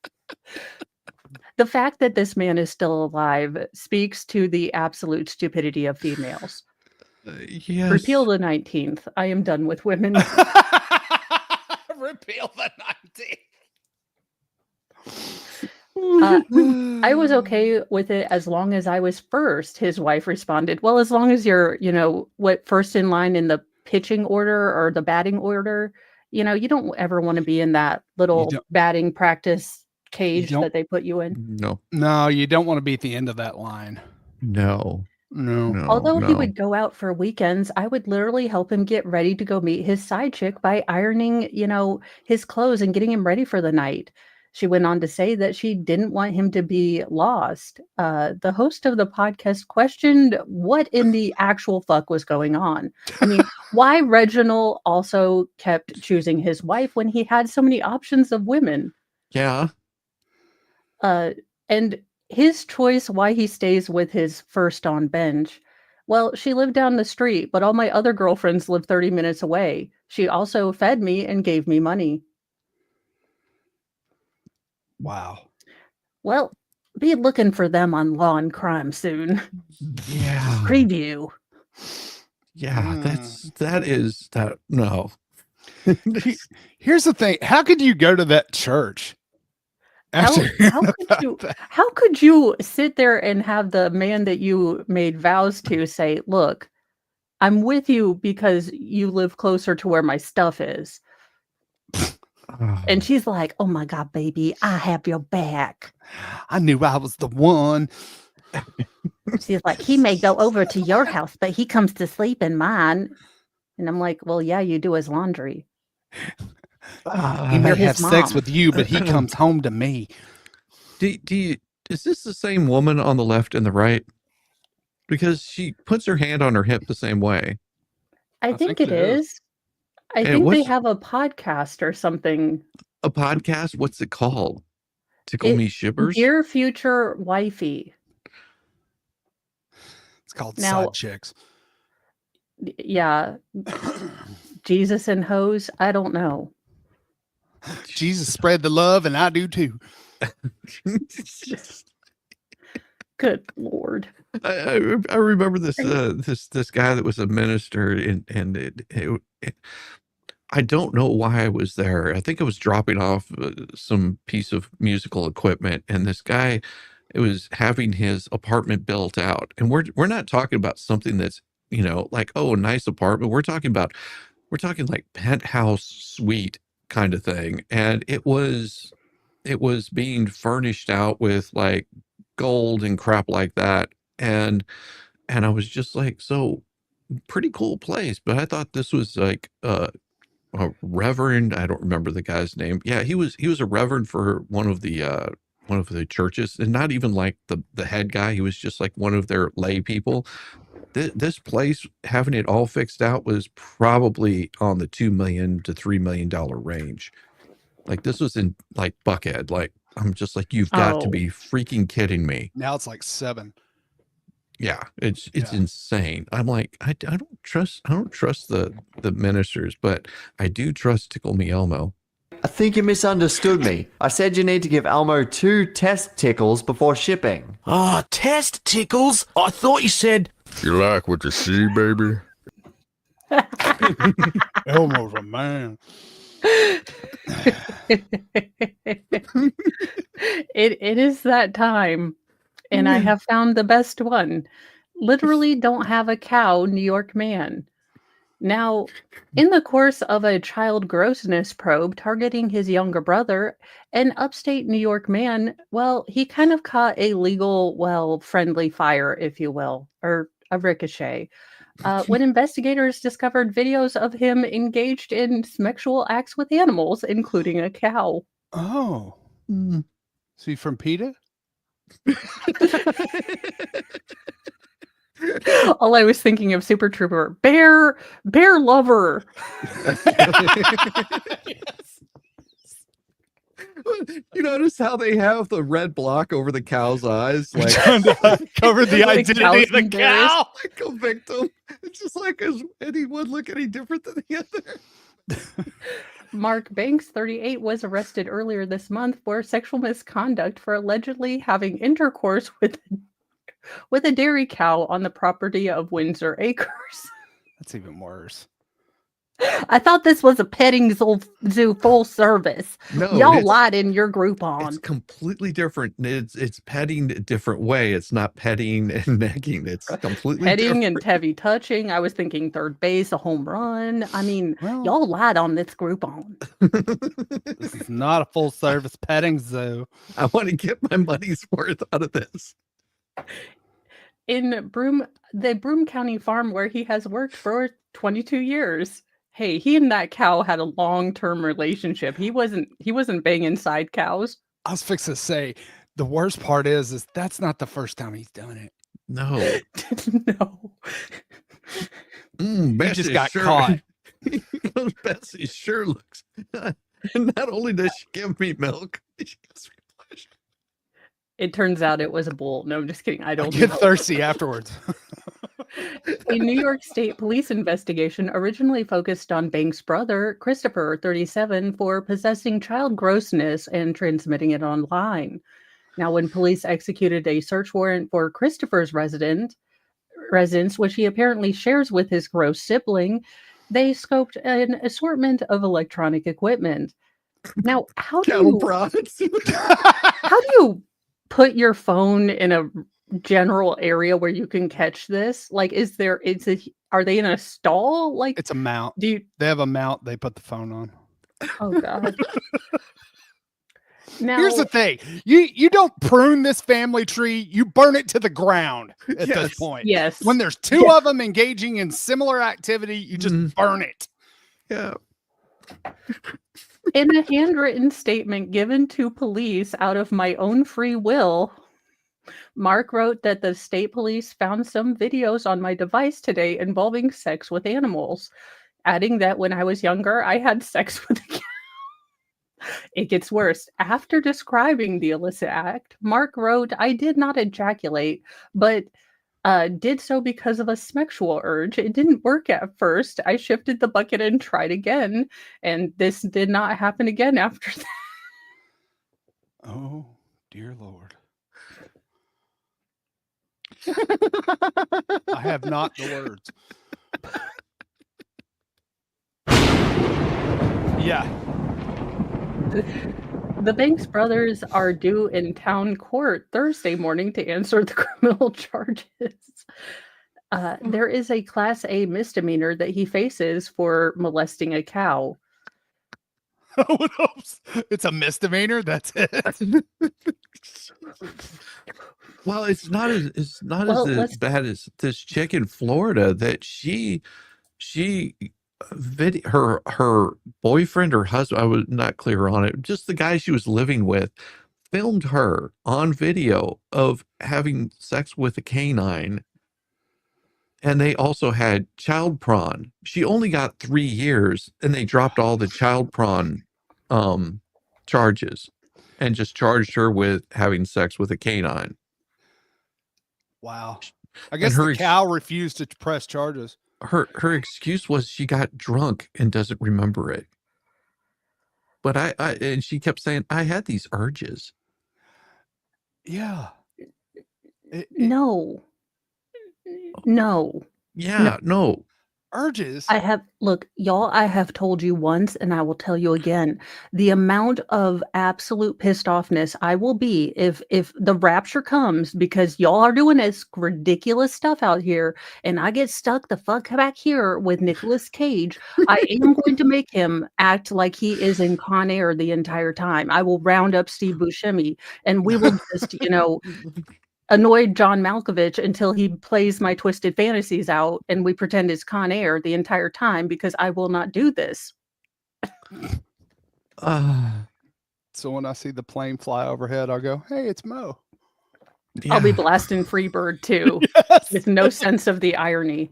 The fact that this man is still alive speaks to the absolute stupidity of females. Yes. Repeal the 19th. I am done with women. Repeal the 19th. I was okay with it as long as I was first, his wife responded. Well, as long as you're, first in line in the pitching order or the batting order, you don't ever want to be in that little batting practice cage that they put you in. No, you don't want to be at the end of that line. No. Although he would go out for weekends, I would literally help him get ready to go meet his side chick by ironing, his clothes and getting him ready for the night. She went on to say that she didn't want him to be lost. The host of the podcast questioned what in the actual fuck was going on. I mean, why Reginald also kept choosing his wife when he had so many options of women. Yeah. And his choice why he stays with his first on bench. Well, she lived down the street, but all my other girlfriends live 30 minutes away. She also fed me and gave me money. Wow. Well, be looking for them on Law and Crime soon. Yeah. Preview. Yeah, no. Here's the thing. How could you go to that church? How could you sit there and have the man that you made vows to say, look, I'm with you because you live closer to where my stuff is. And she's like, oh my God, baby, I have your back. I knew I was the one. She's like, he may go over to your house, but he comes to sleep in mine. And I'm like, well, yeah, you do his laundry. He may have sex with you, but he comes home to me. Is this the same woman on the left and the right? because she puts her hand on her hip the same way. I think it is. I And think they what's have a podcast or something. a podcast? What's it called? Tickle It Me Shivers? Dear Future Wifey. It's called Now- Side Chicks. Yeah. Jesus and Hose. I don't know. Jesus spread the love, and I do too. Good Lord. I remember this this guy that was a minister, and I don't know why I was there. I think I was dropping off some piece of musical equipment, and this guy, it was having his apartment built out, and we're not talking about something that's, you know, like, oh, a nice apartment. We're talking like penthouse suite kind of thing, and it was being furnished out with like gold and crap like that, and I was just like, so pretty cool place, but I thought this was like a reverend. I don't remember the guy's name. Yeah, he was a reverend for one of the churches, and not even like the head guy. He was just like one of their lay people. This place, having it all fixed out, was probably on the $2 million to $3 million range. Like, this was in like Buckhead. Like, I'm just like, you've got to Oh. be freaking kidding me. Now it's like 7. Yeah, it's Yeah. insane. I'm like, I don't trust the ministers, but I do trust Tickle Me Elmo. I think you misunderstood me. I said you need to give Elmo 2 test tickles before shipping. Ah, test tickles? I thought you said. You like what you see, baby? Elmo's a man. It is that time, and I have found the best one. Literally don't have a cow, New York man. Now, in the course of a child grossness probe targeting his younger brother, an upstate New York man, well, he kind of caught a legal, well, friendly fire, if you will, or a ricochet. When investigators discovered videos of him engaged in sexual acts with animals, including a cow. Oh. Mm. So you from PETA? All I was thinking of Super Trooper, bear lover. You notice how they have the red block over the cow's eyes, like Trying to cover the The identity cow's of the embarrassed. cow. like a victim. It's just like, is anyone look any different than the other? Mark Banks, 38, was arrested earlier this month for sexual misconduct for allegedly having intercourse with a dairy cow on the property of Windsor Acres. That's even worse. I thought this was a petting zoo full service. No, Y'all it's- lied in your Groupon. It's completely different. It's petting a different way. It's not petting and necking. It's completely Petting and different. heavy touching. I was thinking third base, a home run. I mean, Well, y'all lied on this Groupon. this is not a full service petting zoo. I want to get my money's worth out of this. In the Broome County farm where he has worked for 22 years. Hey, he and that cow had a long-term relationship. He wasn't banging side cows. I was fixing to say, the worst part is that's not the first time he's done it. No. No. He Bessie just got sure, caught. He goes, Bessie sure looks. And not only does she give me milk, she gives me pleasure. It turns out it was a bull. No, I'm just kidding. I I don't get know. thirsty afterwards. A New York State police investigation originally focused on Banks' brother, Christopher, 37, for possessing child grossness and transmitting it online. Now, when police executed a search warrant for Christopher's residence, which he apparently shares with his gross sibling, they scoped an assortment of electronic equipment. Now, how do Cattle you, prods. how do you put your phone in a general area where you can catch this? Like, are they in a stall? Like, It's a mount. do you, They have a mount they put the phone on. oh God. Now, Here's the thing. You don't prune this family tree, you burn it to the ground at this Yes. point. yes. When there's two of them engaging in similar activity, you just Mhm. burn it. Yeah. In a handwritten statement given to police out of my own free will, Mark wrote that the state police found some videos on my device today involving sex with animals, adding that when I was younger, I had sex with a cat. It gets worse. After describing the illicit act, Mark wrote, I did not ejaculate, but did so because of a sexual urge. It didn't work at first. I shifted the bucket and tried again, and this did not happen again after that. Oh, dear Lord. I have not the words. Yeah. The Banks brothers are due in town court Thursday morning to answer the criminal charges. There is a Class A misdemeanor that he faces for molesting a cow. What else? It's a misdemeanor. That's it. Well, it's not as let's bad as this chick in Florida that her boyfriend or husband, I was not clear on it, just the guy she was living with, filmed her on video of having sex with a canine. And they also had child prawn. She only got 3 years, and they dropped all the child prawn charges and just charged her with having sex with a canine. Wow. I guess her the cow refused to press charges. Her excuse was she got drunk and doesn't remember it. But and she kept saying, I had these urges. Yeah. No. Yeah, no. Urges. I have told you once, and I will tell you again, the amount of absolute pissed offness I will be if the rapture comes because y'all are doing this ridiculous stuff out here, and I get stuck the fuck back here with Nicolas Cage. I am going to make him act like he is in Con Air the entire time. I will round up Steve Buscemi, and we will just, annoyed John Malkovich until he plays my twisted fantasies out and we pretend it's Con Air the entire time because I will not do this. So when I see the plane fly overhead, I'll go, hey, it's Mo. Yeah. I'll be blasting Freebird too, yes! With no sense of the irony.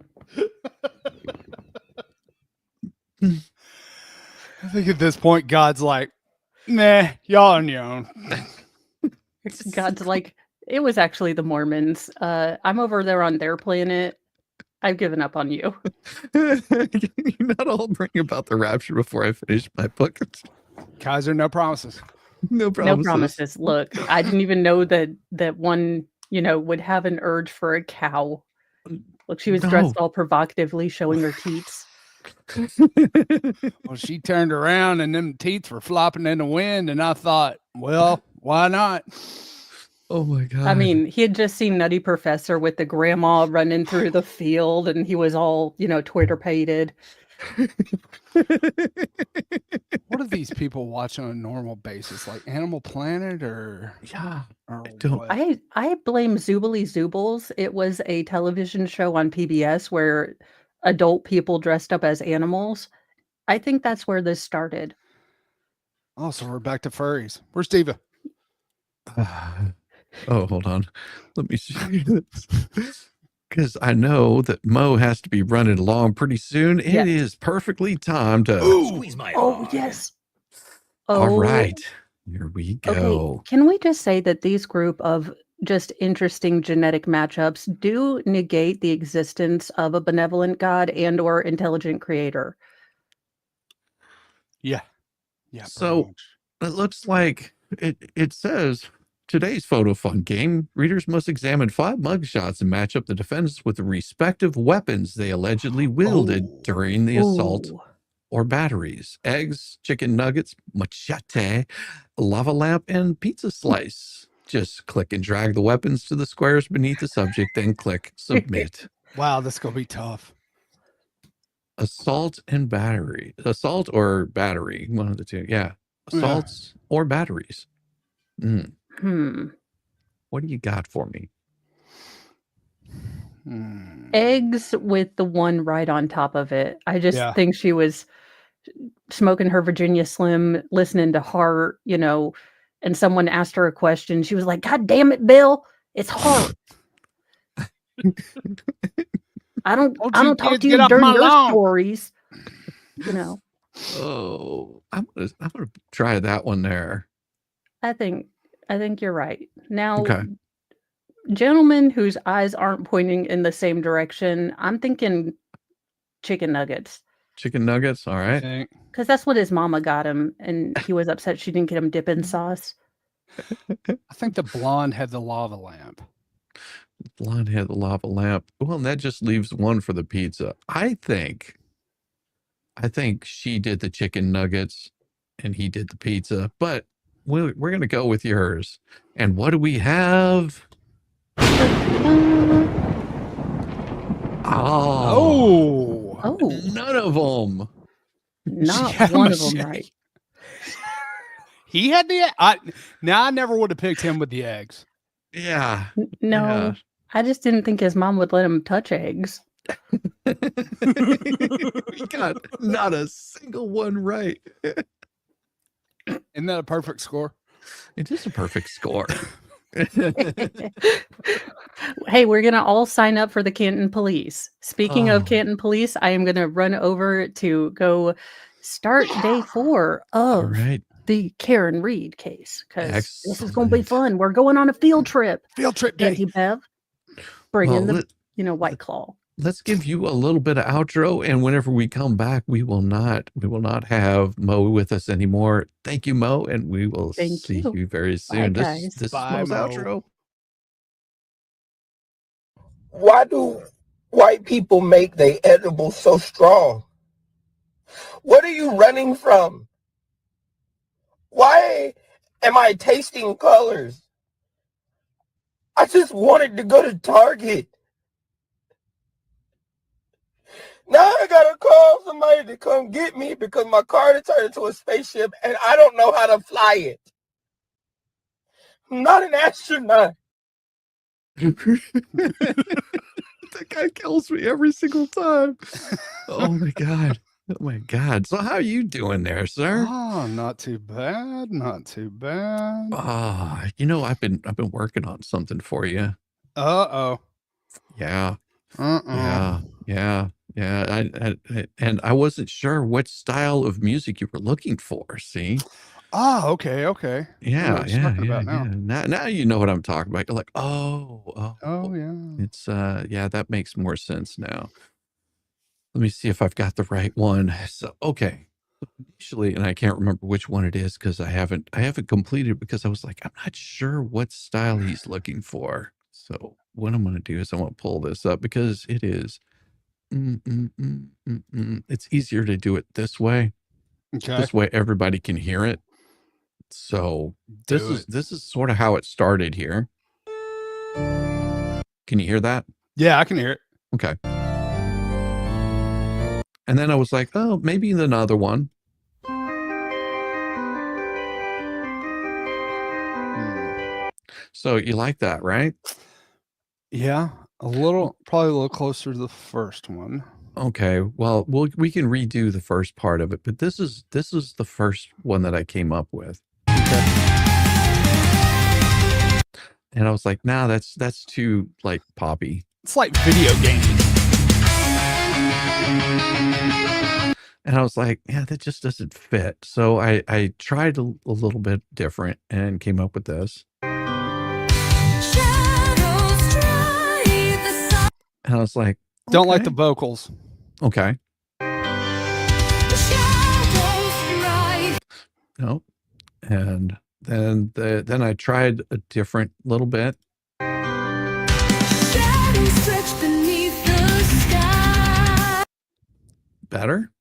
I think at this point, God's like, nah, y'all on your own. God's like, it was actually the Mormons. I'm over there on their planet. I've given up on you. You're not all bring about the rapture before I finish my book. Kaiser, no promises. No promises. Look, I didn't even know that one, would have an urge for a cow. Look, she was dressed all provocatively, showing her teats. Well, she turned around and them teats were flopping in the wind, and I thought, well, why not? Oh my God. I mean, he had just seen Nutty Professor with the grandma running through the field, and he was all, Twitter-pated. What do these people watch on a normal basis? Like Animal Planet or? Yeah. Or I don't. what? I blame Zoobly Zoobles. It was a television show on PBS where adult people dressed up as animals. I think that's where this started. Oh, so we're back to furries. Where's Diva? Oh, hold on. Let me see this. Because I know that Mo has to be running along pretty soon. Yes. It is perfectly time to Squeeze my Oh, arm. yes. All right. Here we go. Okay. Can we just say that these group of just interesting genetic matchups do negate the existence of a benevolent God and or intelligent creator? Yeah. Yeah. So it looks like it says today's photo fun game. Readers must examine 5 mugshots and match up the defendants with the respective weapons they allegedly wielded during the assault or batteries. Eggs, chicken nuggets, machete, lava lamp, and pizza slice. Just click and drag the weapons to the squares beneath the subject, then click submit. Wow, this is going to be tough. Assault and battery. Assault or battery. One of the two. Yeah. Assaults or batteries. What do you got for me? Eggs with the one right on top of it. I just think she was smoking her Virginia Slim, listening to Heart, and someone asked her a question. She was like, God damn it, Bill. It's hard. I don't Don't I you don't talk kids to get you off during my your lawn. stories. You know, Oh, I'm gonna try that one there. I think you're right. Now, Okay. gentlemen whose eyes aren't pointing in the same direction, I'm thinking chicken nuggets. Chicken nuggets. All I right. think. Because that's what his mama got him, and he was upset she didn't get him dipping sauce. I think the blonde had the lava lamp. Blonde had the lava lamp. Well, and that just leaves one for the pizza. I think she did the chicken nuggets and he did the pizza, but we're going to go with yours. And what do we have? Oh, Oh, none of them. not had one a of them mistake. right. He had the I never would have picked him with the eggs. Yeah. No, Yeah. I just didn't think his mom would let him touch eggs. We got not a single one right. Isn't that a perfect score? It is a perfect score. Hey, we're gonna all sign up for the Canton Police. Speaking of Oh. Canton Police, I am gonna run over to go start day 4 All of right. the Karen Reed case because this is gonna be Excellent. fun. We're going on a field trip. Field trip day. Auntie Bev, bring Well, in the White Claw. let's give you a little bit of outro, and whenever we come back, we will not have Mo with us anymore. Thank you, Mo, and we will Thank see you. you very Bye, soon. guys. This Bye, is Mo's Mo. outro. Why do white people make their edibles so strong? What are you running from? Why am I tasting colors? I just wanted to go to Target. Now I gotta call somebody to come get me because my car turned into a spaceship and I don't know how to fly it. I'm not an astronaut. That guy kills me every single time. Oh my god. Oh my god. So how are you doing there, sir? Oh, not too bad. Not too bad. I've been working on something for you. Uh-oh. Yeah. Uh-oh. Yeah. And I wasn't sure what style of music you were looking for. See? Oh, okay. I know Yeah. what you're talking about now. Now you know what I'm talking about. You're like, oh, Oh, yeah. it's that makes more sense now. Let me see if I've got the right one. So okay. Initially, and I can't remember which one it is because I haven't completed because I was like, I'm not sure what style he's looking for. So what I'm going to do is I'm going to pull this up because it is. It's easier to do it this way. Okay. This way everybody can hear it. So this is sort of how it started here. Can you hear that? Yeah, I can hear it. Okay. And then I was like, oh, maybe another one. So you like that, right? Yeah, probably a little closer to the first one. Okay. Well, we can redo the first part of it, but this is the first one that I came up with. Okay. And I was like, nah, that's too like poppy. It's like video games. And I was like, yeah, that just doesn't fit. So I tried a little bit different and came up with this. And I was like, Don't like okay. the vocals. Okay. No. And then I tried a different little bit. Better?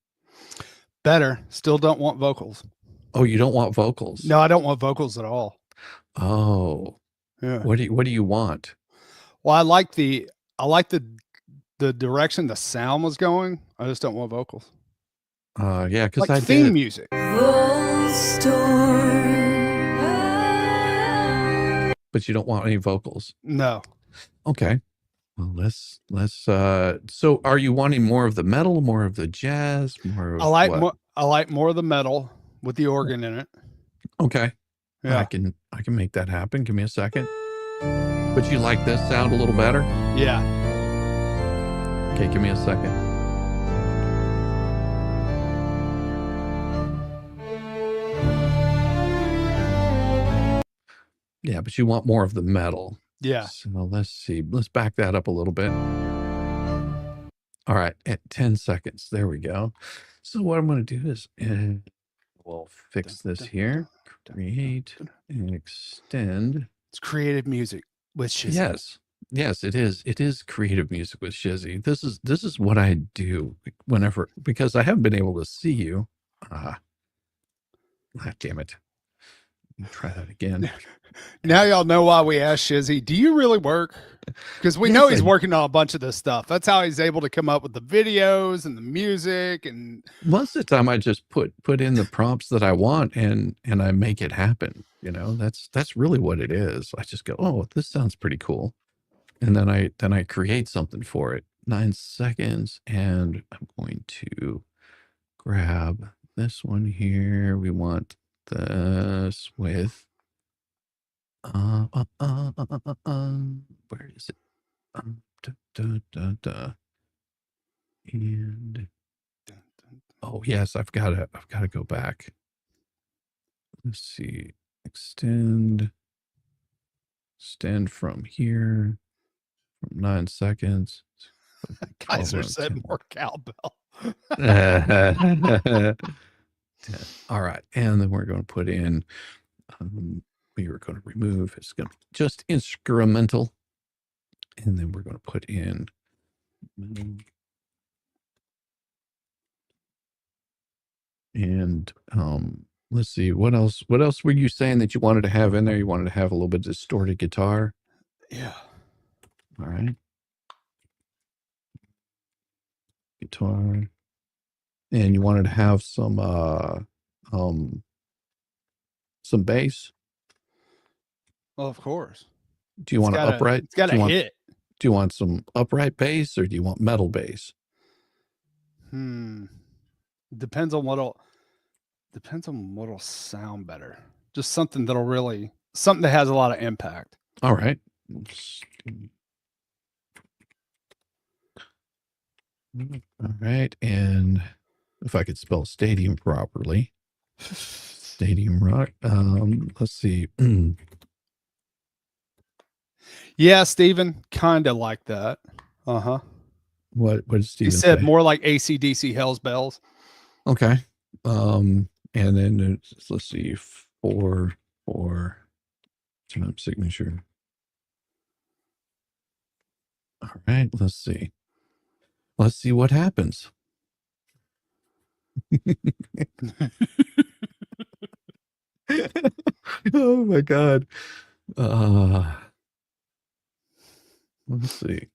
Better. Still don't want vocals. Oh, you don't want vocals? No, I don't want vocals at all. Oh. Yeah. What do you want? Well, I like the direction the sound was going. I just don't want vocals. Yeah, because Like I theme did. music. But you don't want any vocals. No. Okay. Well, let's so are you wanting more of the metal, more of the jazz, more of I like what? more. I like more of the metal with the organ in it. Okay. Yeah. I can make that happen. Give me a second. But you like this sound a little better? Yeah. Okay, give me a second. Yeah, but you want more of the metal. Yeah. So let's see. Let's back that up a little bit. All right, at 10 seconds. There we go. So what I'm going to do is we'll fix this here. Create and extend. It's creative music with Shizzy. Yes. Yes, it is. It is creative music with Shizzy. This is what I do whenever, because I haven't been able to see you. Damn it. Let me try that again. Now y'all know why we asked Shizzy, do you really work? Because we know he's working on a bunch of this stuff. That's how he's able to come up with the videos and the music. And most of the time I just put in the prompts that I want and I make it happen. You know, that's really what it is. I just go, oh, this sounds pretty cool. And then I create something for it. 9 seconds. And I'm going to grab this one here. We want this with where is it? And oh yes, I've got to go back. Let's see. Extend from here from 9 seconds. Kaiser said more cowbell. All right, and then we're going to put in we were going to remove, it's going to be just instrumental, and then we're going to put in and let's see, what else were you saying that you wanted to have in there? You wanted to have a little bit of distorted guitar. Yeah. All right, guitar, and you wanted to have some bass. Well, of course. Do you want to upright? It's got a hit. Do you want some upright bass or do you want metal bass? Depends on what'll sound better. Just something that has a lot of impact. All right. All right. And if I could spell stadium properly. Stadium rock. Let's see. Yeah, Steven, kind of like that. Uh-huh. What did Steven He said say? more like AC/DC Hell's Bells. Okay. And then let's see, 4 time signature. All right, let's see. Let's see what happens. Oh my God. Let's see.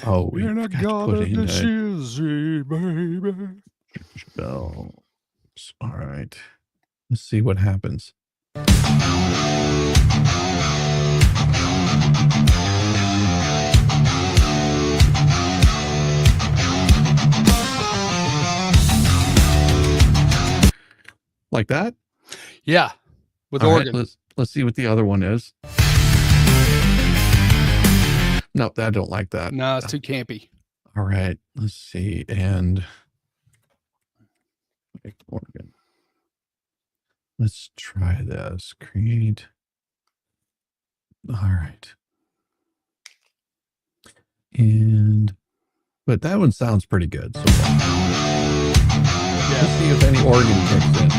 Oh, we You're not forgot to put in Shizzy, baby. bells. All right. Let's see what happens. Like that? Yeah, with All organ. right, let's see what the other one is. No, I don't like that. No, it's too campy. All right, let's see. And organ. Let's try this. Create. All right. But that one sounds pretty good so far. Yeah. Let's see if any organ kicks in.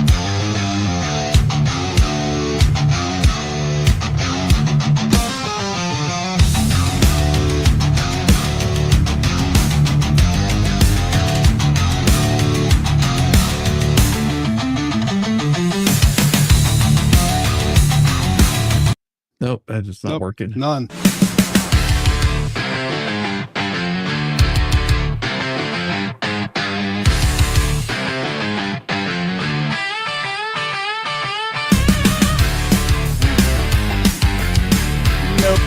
Nope, that is not working. None. Nope.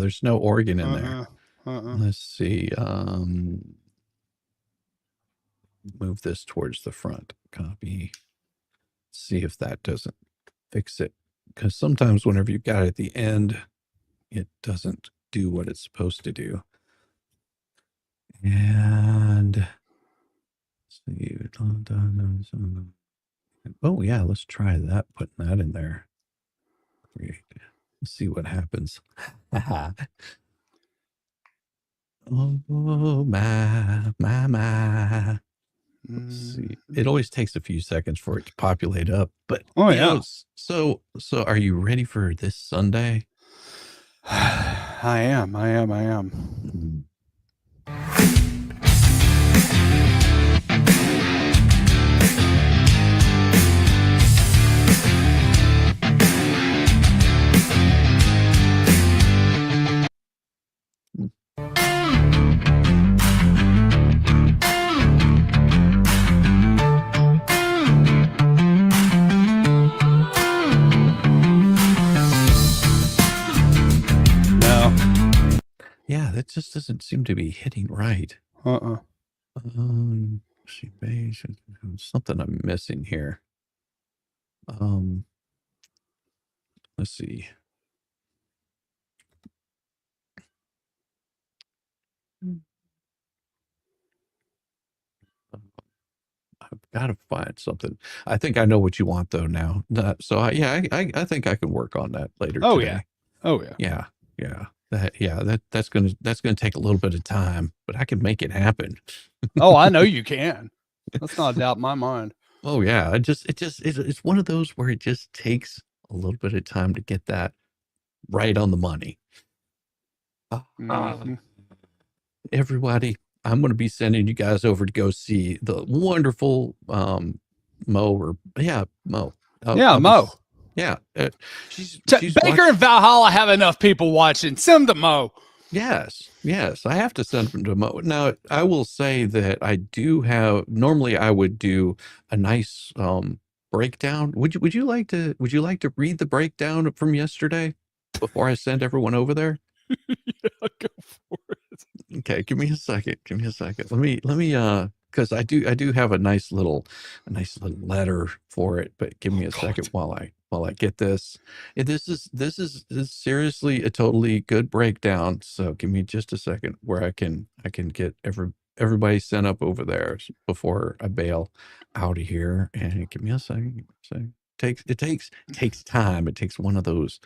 there's no organ in there. Uh-uh. Let's see. Move this towards the front. Copy. See if that doesn't fix it. Because sometimes whenever you got it at the end, it doesn't do what it's supposed to do. And see. Oh yeah, let's try that. Putting that in there. Great. Let's see what happens. Oh my. Let's see. It always takes a few seconds for it to populate up, but you know, so are you ready for this Sunday? I am. Mm. Yeah, that just doesn't seem to be hitting right. Uh-uh. See, beige, something I'm missing here. Let's see. I've got to find something. I think I know what you want though now. So I think I can work on that later today. Yeah. That's gonna take a little bit of time, but I can make it happen. Oh, I know you can. That's not a doubt in my mind. Oh yeah, it's one of those where it just takes a little bit of time to get that right on the money. Everybody, I'm going to be sending you guys over to go see the wonderful Mo. Mo. Mo. Yeah. She's Baker and Valhalla have enough people watching. Send them to Mo. Yes. I have to send them to Mo. Now, I will say that I do have. Normally, I would do a nice breakdown. Would you like to read the breakdown from yesterday before I send everyone over there? Yeah, go for it. Okay, give me a second. Let me because I do have a nice little letter for it, but give me a second while I get this. This is seriously a totally good breakdown. So give me just a second where I can get everybody sent up over there before I bail out of here. And give me a second. It takes time. It takes one of those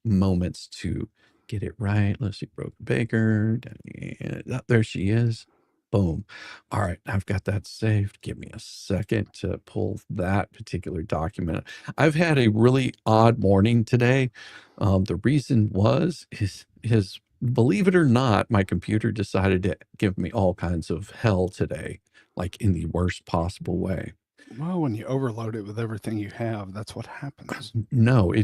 moments to get it right. Let's see, Broken Baker. There she is. Boom. All right, I've got that saved. Give me a second to pull that particular document. I've had a really odd morning today. The reason is believe it or not, my computer decided to give me all kinds of hell today, like in the worst possible way. Well, when you overload it with everything you have, that's what happens. No,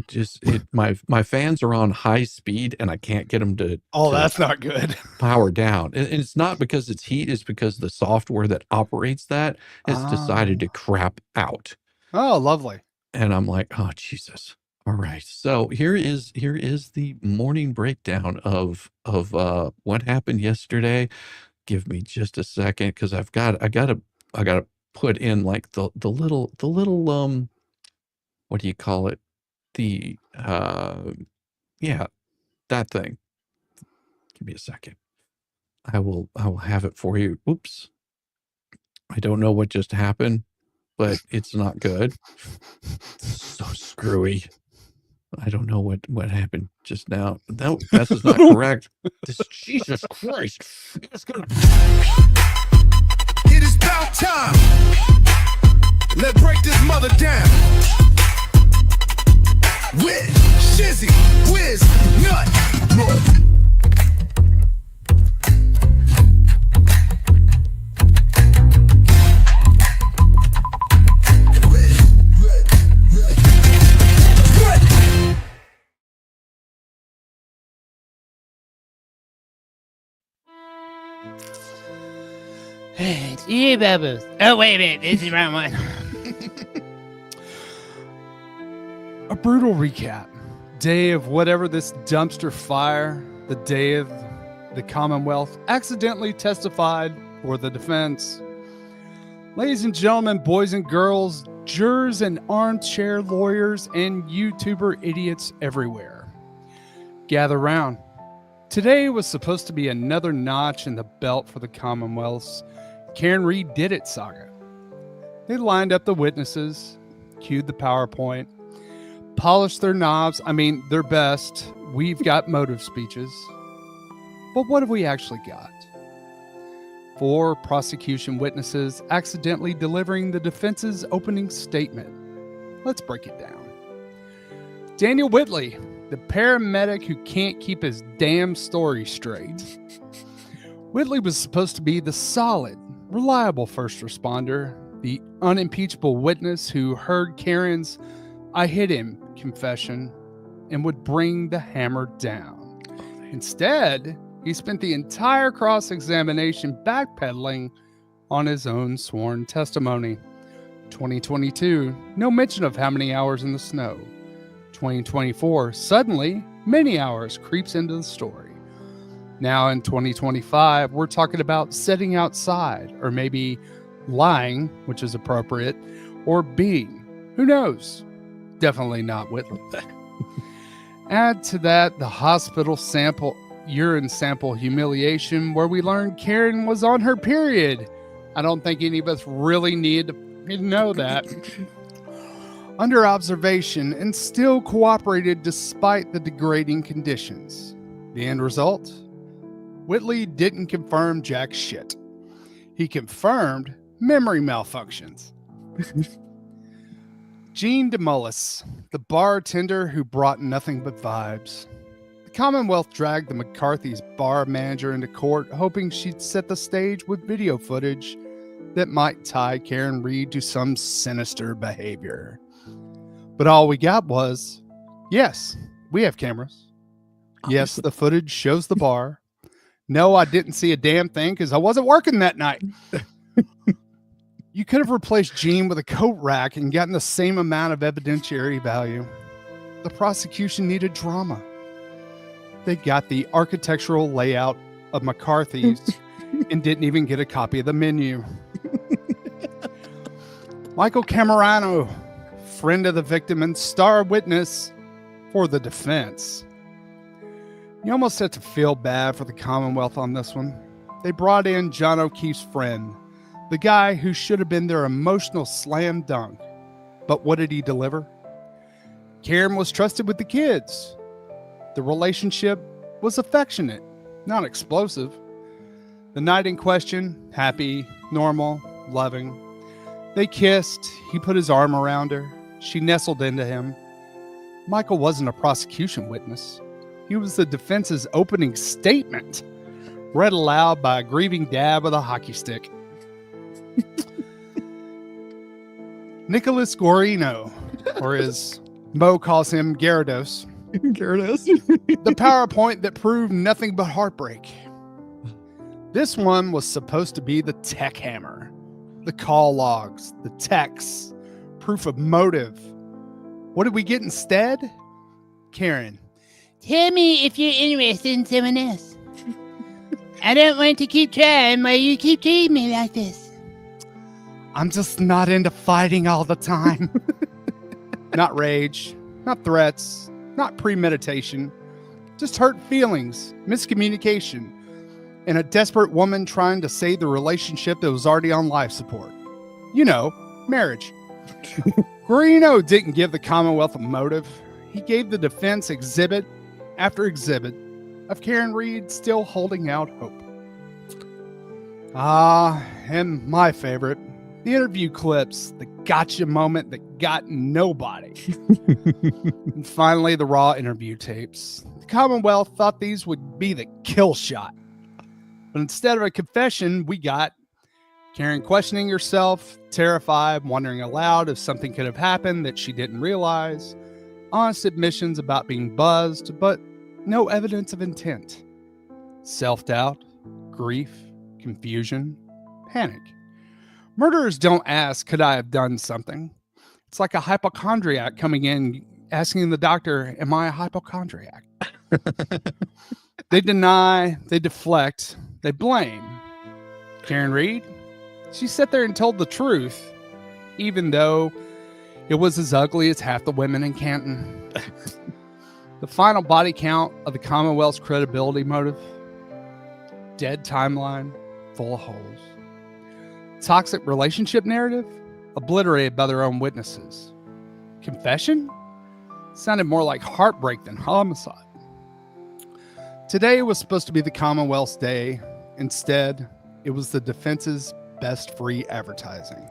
my fans are on high speed and I can't get them to. Oh, that's not good. Power down. And it's not because it's heat, it's because the software that operates that has decided to crap out. Oh, lovely. And I'm like, oh, Jesus. All right. So here is the morning breakdown of what happened yesterday. Give me just a second because I gotta put in like the little what do you call it? The that thing. Give me a second. I will have it for you. Oops. I don't know what just happened, but it's not good. So screwy. I don't know what happened just now. No, this is not correct. Jesus Christ. It is about time. Let's break this mother down. With ShizzyWhiznut. Yeah, Bubbles. Oh, wait a minute. This is the wrong one. A brutal recap. day of whatever this dumpster fire, the day of the Commonwealth accidentally testified for the defense. Ladies and gentlemen, boys and girls, jurors and armchair lawyers and YouTuber idiots everywhere, gather round. Today was supposed to be another notch in the belt for the Commonwealth's Karen Reed Did It saga. They lined up the witnesses, cued the PowerPoint, polished their knobs, their best. We've got motive speeches. But what have we actually got? 4 prosecution witnesses accidentally delivering the defense's opening statement. Let's break it down. Daniel Whitley, the paramedic who can't keep his damn story straight. Whitley was supposed to be the solid, reliable first responder, the unimpeachable witness who heard Karen's "I hit him" confession and would bring the hammer down. Instead, he spent the entire cross-examination backpedaling on his own sworn testimony. 2022, no mention of how many hours in the snow. 2024, suddenly, many hours creeps into the story. Now in 2025, we're talking about sitting outside, or maybe lying, which is appropriate, or being. Who knows? Definitely not Whitley. Add to that the hospital urine sample humiliation where we learned Karen was on her period. I don't think any of us really need to know that. Under observation and still cooperated despite the degrading conditions. The end result? Whitley didn't confirm jack shit. He confirmed memory malfunctions. Jean DeMollis, the bartender who brought nothing but vibes. The Commonwealth dragged the McCarthy's bar manager into court, hoping she'd set the stage with video footage that might tie Karen Reed to some sinister behavior. But all we got was, yes, we have cameras. Yes, the footage shows the bar. No, I didn't see a damn thing because I wasn't working that night. You could have replaced Jean with a coat rack and gotten the same amount of evidentiary value. The prosecution needed drama. They got the architectural layout of McCarthy's and didn't even get a copy of the menu. Michael Camerano, friend of the victim and star witness for the defense. You almost had to feel bad for the Commonwealth on this one. They brought in John O'Keefe's friend, the guy who should have been their emotional slam dunk. But what did he deliver? Karen was trusted with the kids. The relationship was affectionate, not explosive. The night in question, happy, normal, loving. They kissed. He put his arm around her. She nestled into him. Michael wasn't a prosecution witness. He was the defense's opening statement, read aloud by a grieving dad with a hockey stick. Nicholas Guarino, or as Mo calls him, Gyarados. The PowerPoint that proved nothing but heartbreak. This one was supposed to be the tech hammer, the call logs, the texts, proof of motive. What did we get instead? Karen. Tell me if you're interested in someone else. I don't want to keep trying while you keep treating me like this. I'm just not into fighting all the time. Not rage, not threats, not premeditation. Just hurt feelings, miscommunication, and a desperate woman trying to save the relationship that was already on life support. You know, marriage. Guarino didn't give the Commonwealth a motive. He gave the defense exhibit after exhibit of Karen Reed still holding out hope. And my favorite, the interview clips, the gotcha moment that got nobody. And finally, the raw interview tapes. The Commonwealth thought these would be the kill shot. But instead of a confession, we got Karen questioning herself, terrified, wondering aloud if something could have happened that she didn't realize, honest admissions about being buzzed, but no evidence of intent. Self-doubt, grief, confusion, panic. Murderers don't ask, could I have done something? It's like a hypochondriac coming in asking the doctor, am I a hypochondriac? They deny, they deflect, they blame. Karen Reed, she sat there and told the truth, even though it was as ugly as half the women in Canton. The final body count of the Commonwealth's credibility motive. Dead timeline, full of holes. Toxic relationship narrative, obliterated by their own witnesses. Confession? Sounded more like heartbreak than homicide. Today was supposed to be the Commonwealth's day. Instead, it was the defense's best free advertising.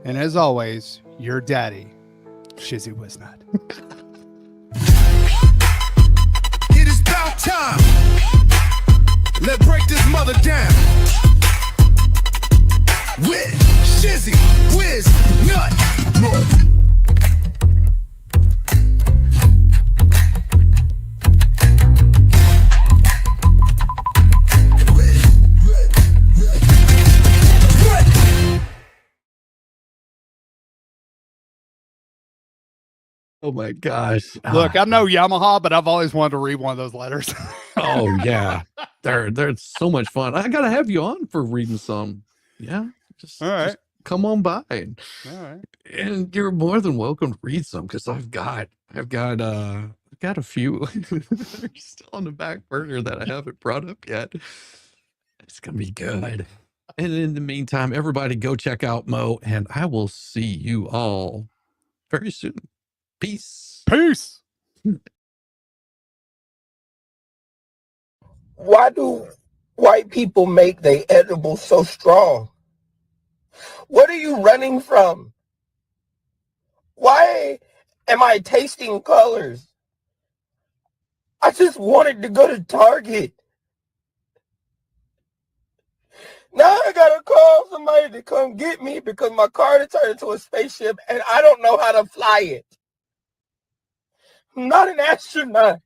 And as always, your daddy, ShizzyWhiznut. It is about time. Let's break this mother down. With ShizzyWhiznut. Oh my gosh. Look, I'm no Yamaha, but I've always wanted to read one of those letters. Oh yeah. They're so much fun. I gotta have you on for reading some. Yeah. Just, All right. just come on by. All right. And you're more than welcome to read some because I've got a few they're still on the back burner that I haven't brought up yet. It's gonna be good. And in the meantime, everybody go check out Mo, and I will see you all very soon. Peace. Peace. Why do white people make their edibles so strong? What are you running from? Why am I tasting colors? I just wanted to go to Target. Now I gotta call somebody to come get me because my car turned into a spaceship and I don't know how to fly it. I'm not an astronaut.